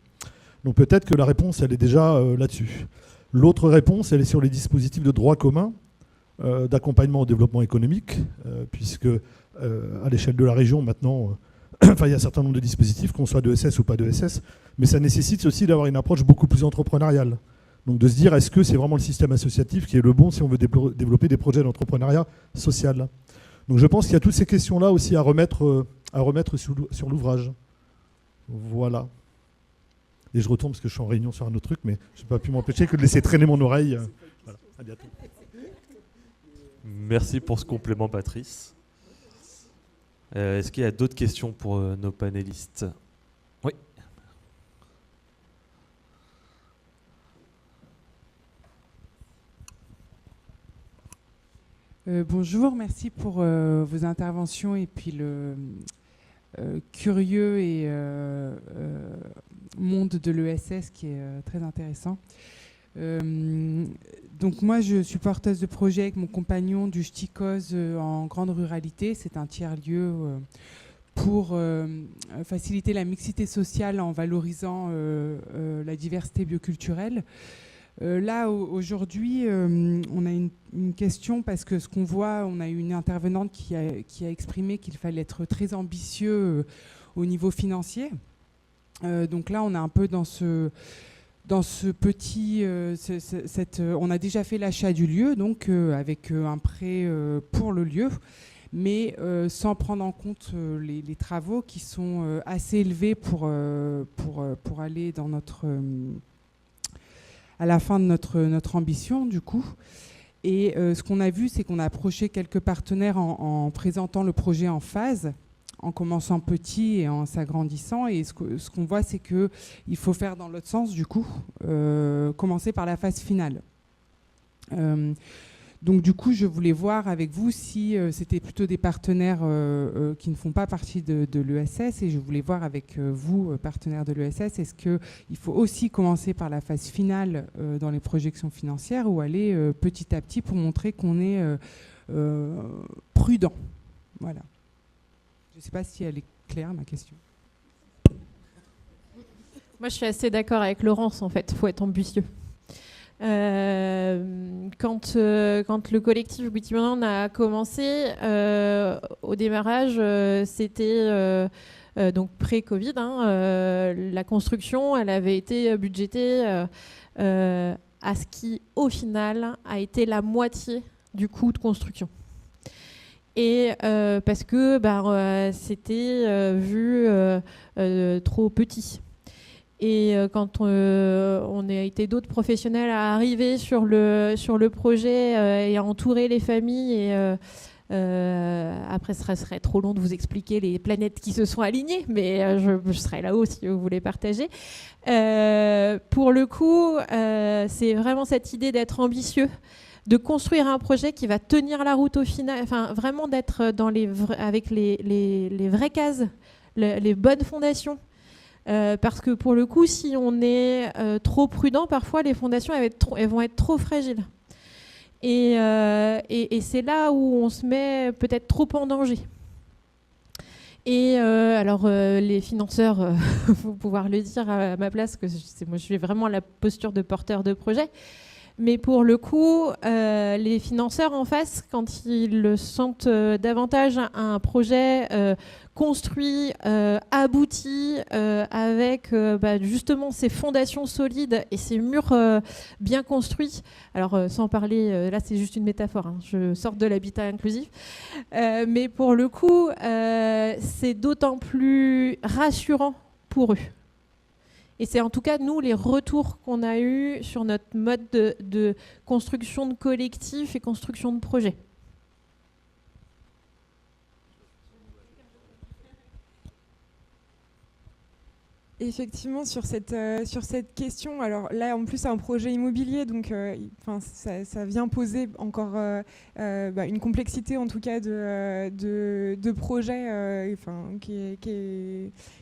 Donc peut-être que la réponse, elle est déjà là-dessus. L'autre réponse, elle est sur les dispositifs de droit commun, d'accompagnement au développement économique, puisque à l'échelle de la région, maintenant, il y a un certain nombre de dispositifs, qu'on soit d'ESS ou pas d'ESS, mais ça nécessite aussi d'avoir une approche beaucoup plus entrepreneuriale. Donc de se dire, est-ce que c'est vraiment le système associatif qui est le bon si on veut développer des projets d'entrepreneuriat social? Donc je pense qu'il y a toutes ces questions-là aussi à remettre sur l'ouvrage. Voilà. Et je retourne parce que je suis en réunion sur un autre truc, mais je n'ai pas pu m'empêcher que de laisser traîner mon oreille. Voilà. À bientôt. Merci pour ce complément, Patrice. Est-ce qu'il y a d'autres questions pour nos panélistes? Oui. Bonjour, merci pour vos interventions et puis le curieux et monde de l'ESS qui est très intéressant. Donc moi je suis porteuse de projet avec mon compagnon du Ch'ti-Cause en grande ruralité. C'est un tiers-lieu pour faciliter la mixité sociale en valorisant la diversité bioculturelle. Là, aujourd'hui, on a une question parce que ce qu'on voit, on a eu une intervenante qui a exprimé qu'il fallait être très ambitieux au niveau financier. Donc là, on est un peu dans ce petit... on a déjà fait l'achat du lieu, donc avec un prêt pour le lieu, mais sans prendre en compte les travaux qui sont assez élevés pour aller dans à la fin de notre ambition, du coup. Et ce qu'on a vu, c'est qu'on a approché quelques partenaires en présentant le projet en phase, en commençant petit et en s'agrandissant. Et ce qu'on voit, c'est qu'il faut faire dans l'autre sens, du coup, commencer par la phase finale. Donc du coup, je voulais voir avec vous si c'était plutôt des partenaires qui ne font pas partie de l'ESS, et je voulais voir avec vous, partenaires de l'ESS, est-ce qu'il faut aussi commencer par la phase finale dans les projections financières ou aller petit à petit pour montrer qu'on est prudent. Voilà. Je ne sais pas si elle est claire, ma question. Moi, je suis assez d'accord avec Laurence, en fait. Il faut être ambitieux. Quand le collectif Wikimana a commencé, au démarrage, c'était donc pré-Covid. La construction, elle avait été budgétée à ce qui, au final, a été la moitié du coût de construction. Et parce que c'était vu trop petit. Et quand on a été d'autres professionnels à arriver sur le projet et à entourer les familles, et après ce serait trop long de vous expliquer les planètes qui se sont alignées, mais je serai là-haut si vous voulez partager. Pour le coup, c'est vraiment cette idée d'être ambitieux, de construire un projet qui va tenir la route au final, enfin vraiment d'être avec les vraies cases, les bonnes fondations. Parce que pour le coup, si on est trop prudent, parfois les fondations elles vont être trop fragiles. Et c'est là où on se met peut-être trop en danger. Et alors les financeurs vont pouvoir le dire à ma place, que moi je suis vraiment la posture de porteur de projet. Mais pour le coup, les financeurs en face, quand ils sentent davantage un projet construit, abouti, avec justement ces fondations solides et ces murs bien construits, alors sans parler, là c'est juste une métaphore, je sors de l'habitat inclusif, mais pour le coup, c'est d'autant plus rassurant pour eux. Et c'est en tout cas, nous, les retours qu'on a eus sur notre mode de construction de collectif et construction de projet. Effectivement, sur cette question, alors là en plus c'est un projet immobilier, donc ça vient poser encore une complexité en tout cas de projet qui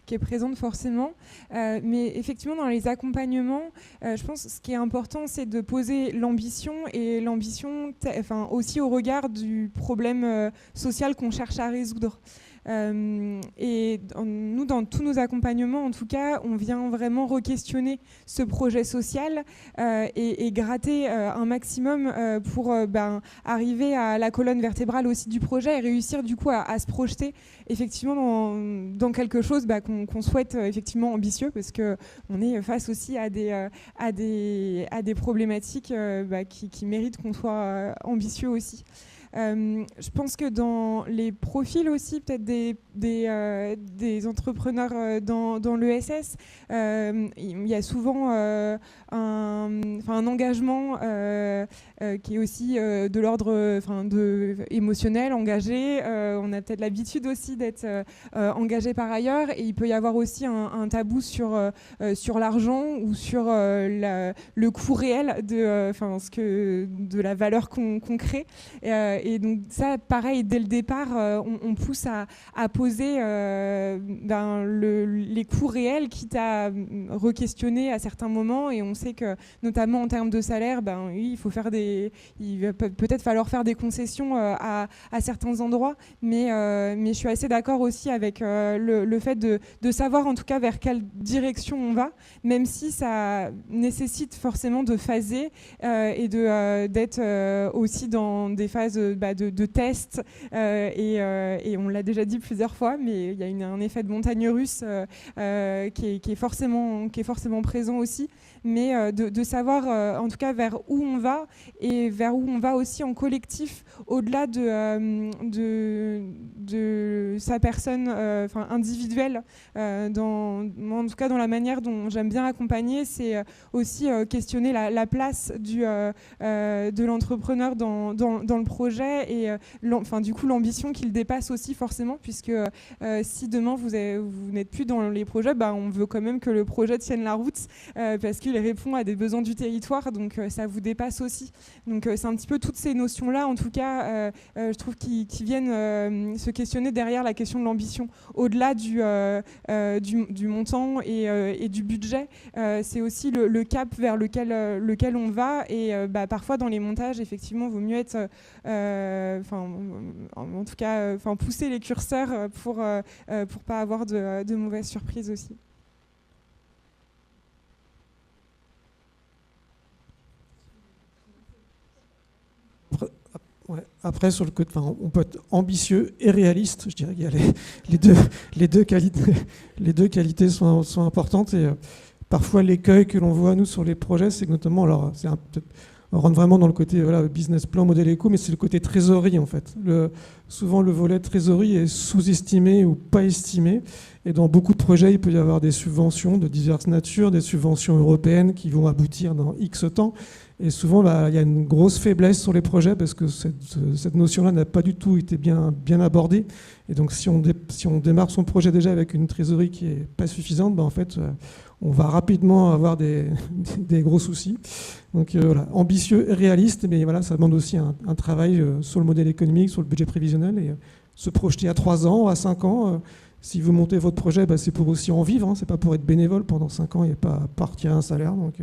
est présente forcément. Mais effectivement dans les accompagnements, je pense que ce qui est important c'est de poser l'ambition, et l'ambition aussi au regard du problème social qu'on cherche à résoudre. Nous, dans tous nos accompagnements, en tout cas, on vient vraiment re-questionner ce projet social et gratter un maximum pour arriver à la colonne vertébrale aussi du projet et réussir du coup à se projeter effectivement dans quelque chose qu'on souhaite effectivement ambitieux, parce qu'on est face aussi à des problématiques qui méritent qu'on soit ambitieux aussi. Je pense que dans les profils aussi peut-être des entrepreneurs dans l'ESS, il y a souvent un engagement qui est aussi de l'ordre émotionnel, engagé. On a peut-être l'habitude aussi d'être engagé par ailleurs, et il peut y avoir aussi un tabou sur l'argent ou sur le coût réel de la valeur qu'on crée. Et donc ça, pareil, dès le départ, on pousse à poser les coûts réels, quitte à re-questionner à certains moments. Et on sait que, notamment en termes de salaire, oui, il va peut-être falloir faire des concessions à certains endroits. Mais je suis assez d'accord aussi avec le fait de savoir en tout cas vers quelle direction on va, même si ça nécessite forcément de phaser et d'être aussi dans des phases de tests et on l'a déjà dit plusieurs fois, mais il y a un effet de montagne russe qui est forcément présent aussi, mais de savoir en tout cas vers où on va et vers où on va aussi en collectif, au-delà de sa personne individuelle. En tout cas, dans la manière dont j'aime bien accompagner, c'est aussi questionner la place de l'entrepreneur dans le projet et du coup l'ambition qu'il dépasse aussi forcément, puisque si demain vous n'êtes plus dans les projets, on veut quand même que le projet tienne la route parce qu'il répond à des besoins du territoire, donc ça vous dépasse aussi. Donc c'est un petit peu toutes ces notions-là, en tout cas, je trouve qui viennent se questionner derrière la question de l'ambition, au-delà du montant et du budget. C'est aussi le cap vers lequel on va, et parfois dans les montages, effectivement, il vaut mieux être en tout cas pousser les curseurs pour pas avoir de mauvaises surprises aussi. Après, sur le côté, on peut être ambitieux et réaliste. Je dirais qu'il y a les deux qualités. Les deux qualités sont importantes, et parfois l'écueil que l'on voit nous sur les projets, c'est que notamment, alors on rentre vraiment dans le côté business plan, modèle éco, mais c'est le côté trésorerie en fait. Souvent le volet trésorerie est sous-estimé ou pas estimé, et dans beaucoup de projets il peut y avoir des subventions de diverses natures, des subventions européennes qui vont aboutir dans X temps, et souvent il y a une grosse faiblesse sur les projets parce que cette notion-là n'a pas du tout été bien abordée, et donc si on démarre son projet déjà avec une trésorerie qui n'est pas suffisante, en fait on va rapidement avoir des gros soucis. Donc voilà, ambitieux et réaliste, mais voilà, ça demande aussi un travail sur le modèle économique, sur le budget prévisionnel, et se projeter à 3 ans, à 5 ans. Si vous montez votre projet, c'est pour aussi en vivre, c'est pas pour être bénévole pendant 5 ans et pas partir un salaire. Donc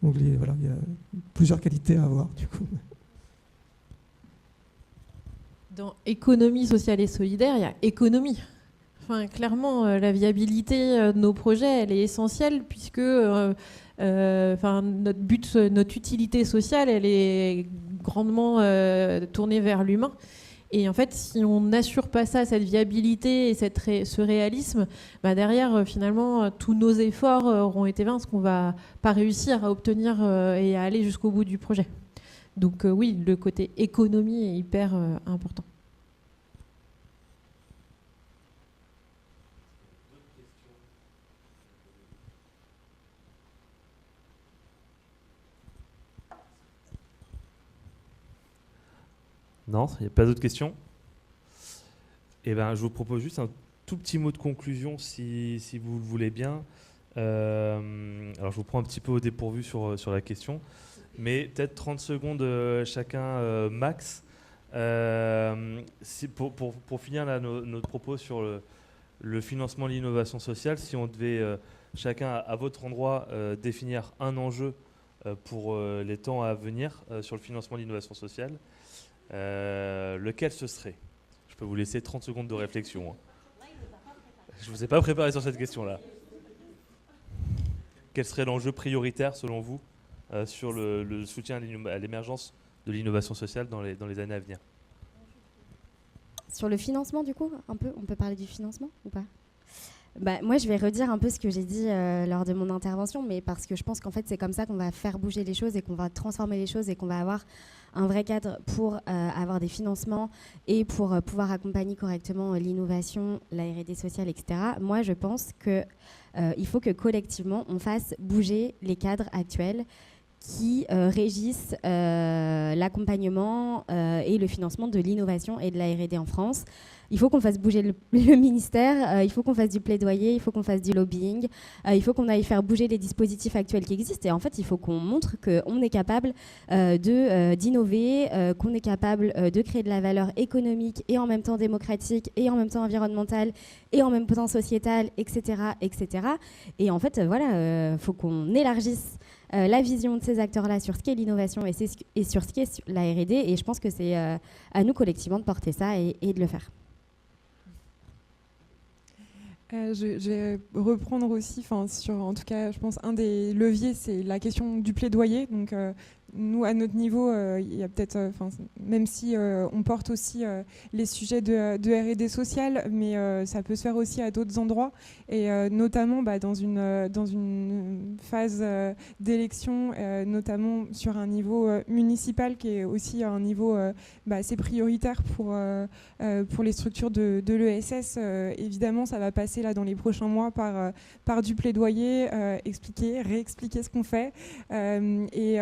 voilà, il y a plusieurs qualités à avoir du coup. Dans économie sociale et solidaire, il y a économie. Clairement, la viabilité de nos projets, elle est essentielle, puisque notre utilité sociale, elle est grandement tournée vers l'humain. Et en fait, si on n'assure pas ça, cette viabilité et ce réalisme, derrière, finalement, tous nos efforts auront été vains, parce qu'on ne va pas réussir à obtenir et à aller jusqu'au bout du projet. Donc oui, le côté économie est hyper important. Non, il n'y a pas d'autres questions. Eh ben, je vous propose juste un tout petit mot de conclusion, si vous le voulez bien. Alors, je vous prends un petit peu au dépourvu sur la question, mais peut-être 30 secondes chacun max. Pour finir là, notre propos sur le financement de l'innovation sociale, si on devait chacun à votre endroit définir un enjeu pour les temps à venir sur le financement de l'innovation sociale, lequel ce serait ? Je peux vous laisser 30 secondes de réflexion. Je ne vous ai pas préparé sur cette question-là. Quel serait l'enjeu prioritaire, selon vous, sur le soutien à l'émergence de l'innovation sociale dans les années à venir? Sur le financement, du coup, un peu, on peut parler du financement ou pas? Moi, je vais redire un peu ce que j'ai dit lors de mon intervention, mais parce que je pense qu'en fait, c'est comme ça qu'on va faire bouger les choses et qu'on va transformer les choses et qu'on va avoir un vrai cadre pour avoir des financements et pour pouvoir accompagner correctement l'innovation, la R&D sociale, etc. Moi, je pense qu'il faut que collectivement, on fasse bouger les cadres actuels qui régissent l'accompagnement et le financement de l'innovation et de la R&D en France. Il faut qu'on fasse bouger le ministère, il faut qu'on fasse du plaidoyer, il faut qu'on fasse du lobbying, il faut qu'on aille faire bouger les dispositifs actuels qui existent. Et en fait, il faut qu'on montre qu'on est capable d'innover, qu'on est capable de créer de la valeur économique et en même temps démocratique et en même temps environnementale et en même temps sociétale, etc. etc. Et en fait, il faut qu'on élargisse la vision de ces acteurs-là sur ce qu'est l'innovation et sur ce qu'est la R&D. Et je pense que c'est à nous collectivement de porter ça et de le faire. Je vais reprendre aussi, en tout cas, je pense un des leviers, c'est la question du plaidoyer. Donc, nous, à notre niveau, il y a peut-être, même si on porte aussi les sujets de R&D sociale, mais ça peut se faire aussi à d'autres endroits, et notamment dans une phase d'élection, notamment sur un niveau municipal, qui est aussi un niveau assez prioritaire pour les structures de l'ESS. Évidemment, ça va passer là dans les prochains mois par du plaidoyer, réexpliquer ce qu'on fait, et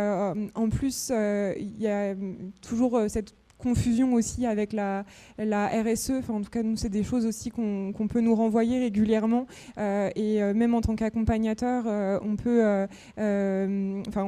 en plus, il y a toujours cette confusion aussi avec la RSE. En tout cas, nous, c'est des choses aussi qu'on peut nous renvoyer régulièrement. Et même en tant qu'accompagnateur, on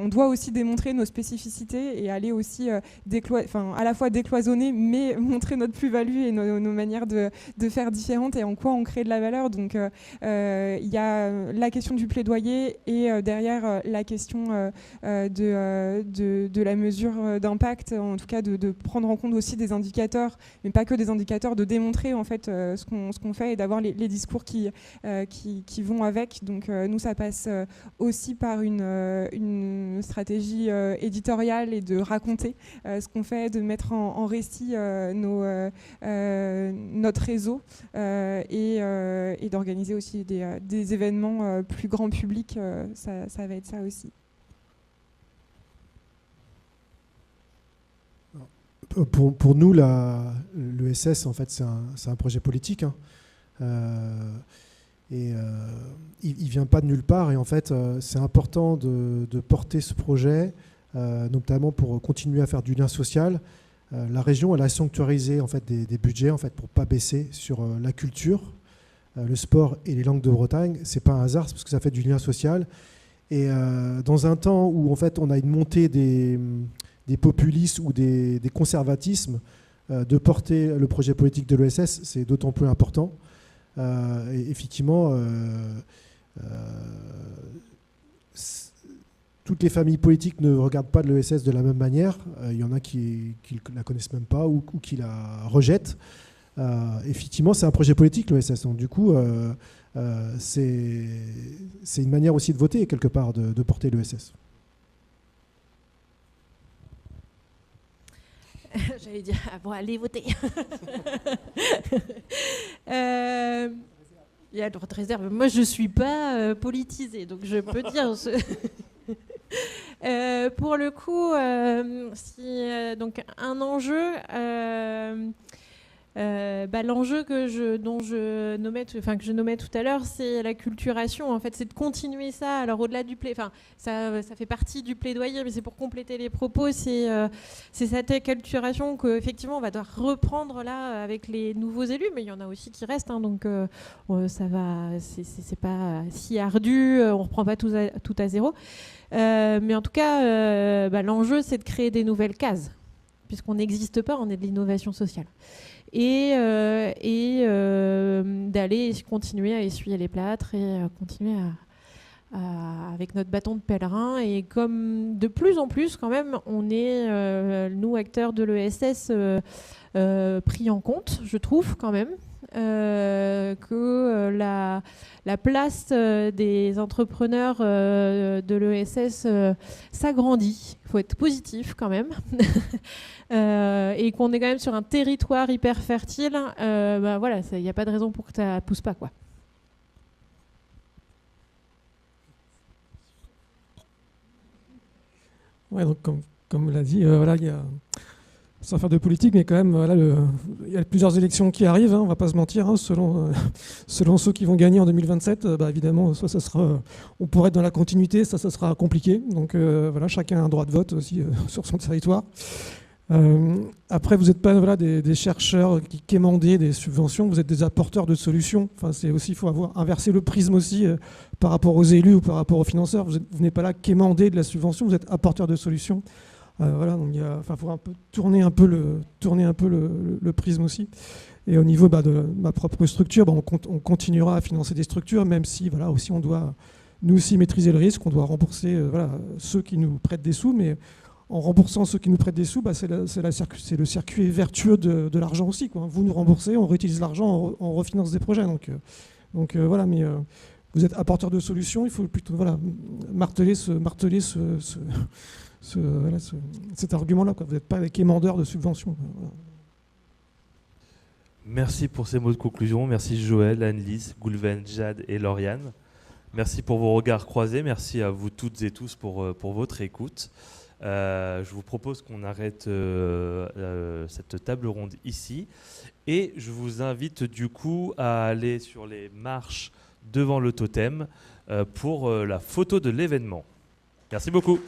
doit aussi démontrer nos spécificités et aller aussi à la fois décloisonner, mais montrer notre plus-value et nos manières de faire différentes et en quoi on crée de la valeur. Donc, il y a la question du plaidoyer et derrière la question de la mesure d'impact, en tout cas de prendre en compte aussi des indicateurs, mais pas que des indicateurs, de démontrer en fait ce qu'on fait et d'avoir les discours qui vont avec. Donc nous, ça passe aussi par une stratégie éditoriale et de raconter ce qu'on fait, de mettre en récit notre réseau et d'organiser aussi des événements plus grand public. Ça va être ça aussi. Pour nous, l'ESS, en fait, c'est un projet politique. Il vient pas de nulle part. Et en fait, c'est important de porter ce projet, notamment pour continuer à faire du lien social. La région, elle a sanctuarisé en fait, des budgets en fait, pour ne pas baisser sur la culture, le sport et les langues de Bretagne. Ce n'est pas un hasard, c'est parce que ça fait du lien social. Et dans un temps où en fait, on a une montée des populismes ou des conservatismes, de porter le projet politique de l'ESS, c'est d'autant plus important. Et effectivement, toutes les familles politiques ne regardent pas de l'ESS de la même manière. Il y en a qui ne la connaissent même pas ou qui la rejettent. Effectivement, c'est un projet politique, l'ESS. Donc, du coup, c'est une manière aussi de voter, quelque part, de porter l'ESS. J'allais dire, bon, allez voter. Il y a le droit de réserve. Moi, je ne suis pas politisée, donc je peux dire... pour le coup, donc un enjeu... l'enjeu que je nommais tout à l'heure, c'est la culturation. En fait, c'est de continuer ça. Alors au-delà du ça fait partie du plaidoyer, mais c'est pour compléter les propos. C'est cette acculturation qu'effectivement on va devoir reprendre là avec les nouveaux élus, mais il y en a aussi qui restent. Donc ça va, c'est pas si ardu. On reprend pas tout à zéro. Mais en tout cas, l'enjeu c'est de créer des nouvelles cases, puisqu'on n'existe pas. On est de l'innovation sociale. Et d'aller continuer à essuyer les plâtres et continuer avec notre bâton de pèlerin. Et comme de plus en plus, quand même, on est, nous, acteurs de l'ESS, pris en compte, je trouve, quand même. Que la place des entrepreneurs de l'ESS s'agrandit. Il faut être positif quand même. Et qu'on est quand même sur un territoire hyper fertile. Voilà, il n'y a pas de raison pour que ça ne pousse pas, quoi. Ouais, donc comme l'a dit, voilà, il y a, sans faire de politique, mais quand même, voilà, il y a plusieurs élections qui arrivent, hein, on ne va pas se mentir, hein, selon ceux qui vont gagner en 2027, évidemment, soit ça sera, on pourrait être dans la continuité, ça sera compliqué. Donc voilà, chacun a un droit de vote aussi sur son territoire. Après, vous n'êtes pas des chercheurs qui quémandez des subventions, vous êtes des apporteurs de solutions. Enfin, c'est aussi, il faut inverser le prisme aussi par rapport aux élus ou par rapport aux financeurs. Vous n'êtes pas là quémander de la subvention, vous êtes apporteur de solutions. Voilà, donc il faut tourner un peu le prisme aussi. Et au niveau de ma propre structure, on continuera à financer des structures, même si voilà, aussi on doit nous aussi maîtriser le risque, on doit rembourser ceux qui nous prêtent des sous, mais en remboursant ceux qui nous prêtent des sous, c'est le circuit vertueux de l'argent aussi, quoi. Vous nous remboursez, on réutilise l'argent, on refinance des projets. Donc voilà, mais vous êtes apporteur de solutions, il faut plutôt marteler cet argument-là, quoi. Vous n'êtes pas des quémandeurs de subventions. Voilà. Merci pour ces mots de conclusion. Merci Joël, Anne-Lise, Goulven, Jade et Lauriane. Merci pour vos regards croisés. Merci à vous toutes et tous pour votre écoute. Je vous propose qu'on arrête cette table ronde ici. Et je vous invite du coup à aller sur les marches devant le totem pour la photo de l'événement. Merci beaucoup.